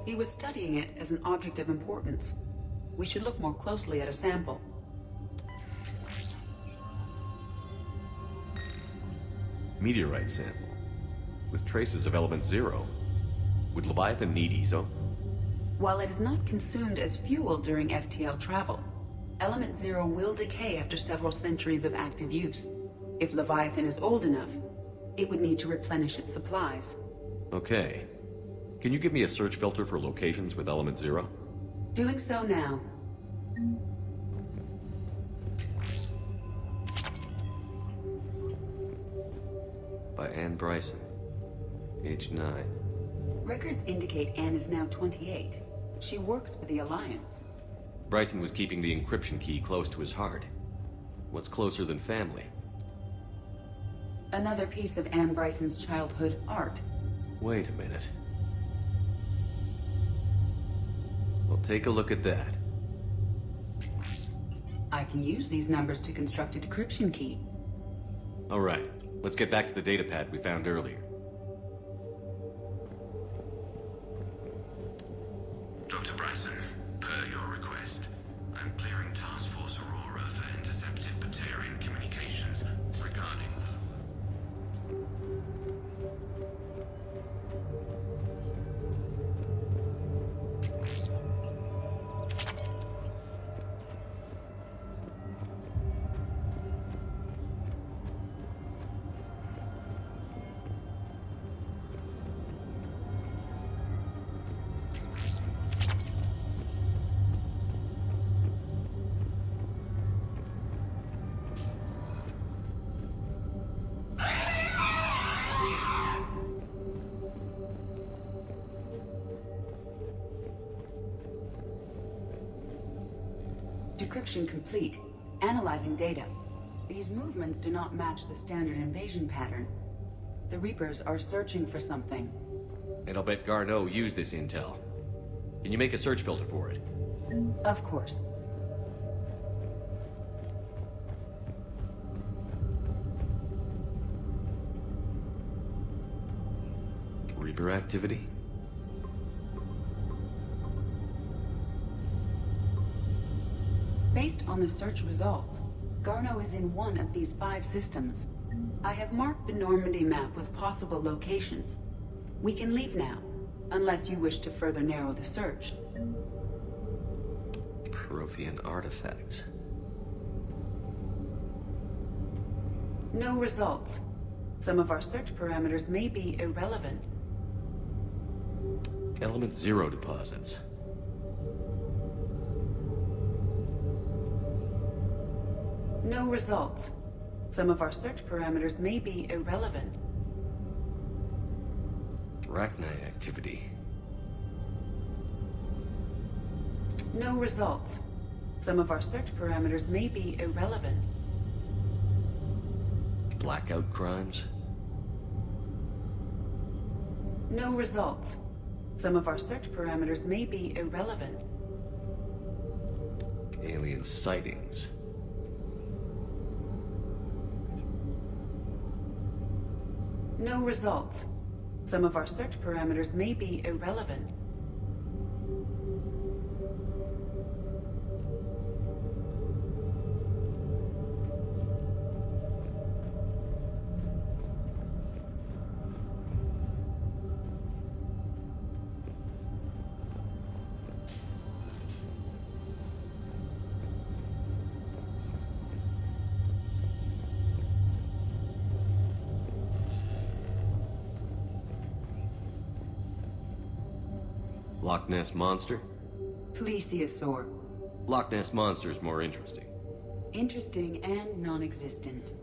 He was studying it as an object of importance. We should look more closely at a sample. Meteorite sample. With traces of element 0. Would Leviathan need ESO? While it is not consumed as fuel during FTL travel, Element 0 will decay after several centuries of active use. If Leviathan is old enough, it would need to replenish its supplies. Okay. Can you give me a search filter for locations with element 0? Doing so now. By Anne Bryson. Age 9. Records indicate Anne is now 28. She works for the Alliance. Bryson was keeping the encryption key close to his heart. What's closer than family? Another piece of Anne Bryson's childhood art. Wait a minute. Well, take a look at that. I can use these numbers to construct a decryption key. All right, let's get back to the datapad we found earlier. Dr. Bryson, per your request, I'm clearing Task Force Aurora for intercepted Batarian communications regarding Decryption complete. Analyzing data. These movements do not match the standard invasion pattern. The Reapers are searching for something. And I'll bet Garneau used this intel. Can you make a search filter for it? Of course. Reaper activity? Based on the search results, Garneau is in one of these 5 systems. I have marked the Normandy map with possible locations. We can leave now, unless you wish to further narrow the search. Prothean artifacts. No results. Some of our search parameters may be irrelevant. Element 0 deposits. No results. Some of our search parameters may be irrelevant. Rachni activity. No results. Some of our search parameters may be irrelevant. Blackout crimes? No results. Some of our search parameters may be irrelevant. Alien sightings. No results. Some of our search parameters may be irrelevant. Loch Ness Monster? Plesiosaur. Loch Ness Monster is more interesting. Interesting and non-existent.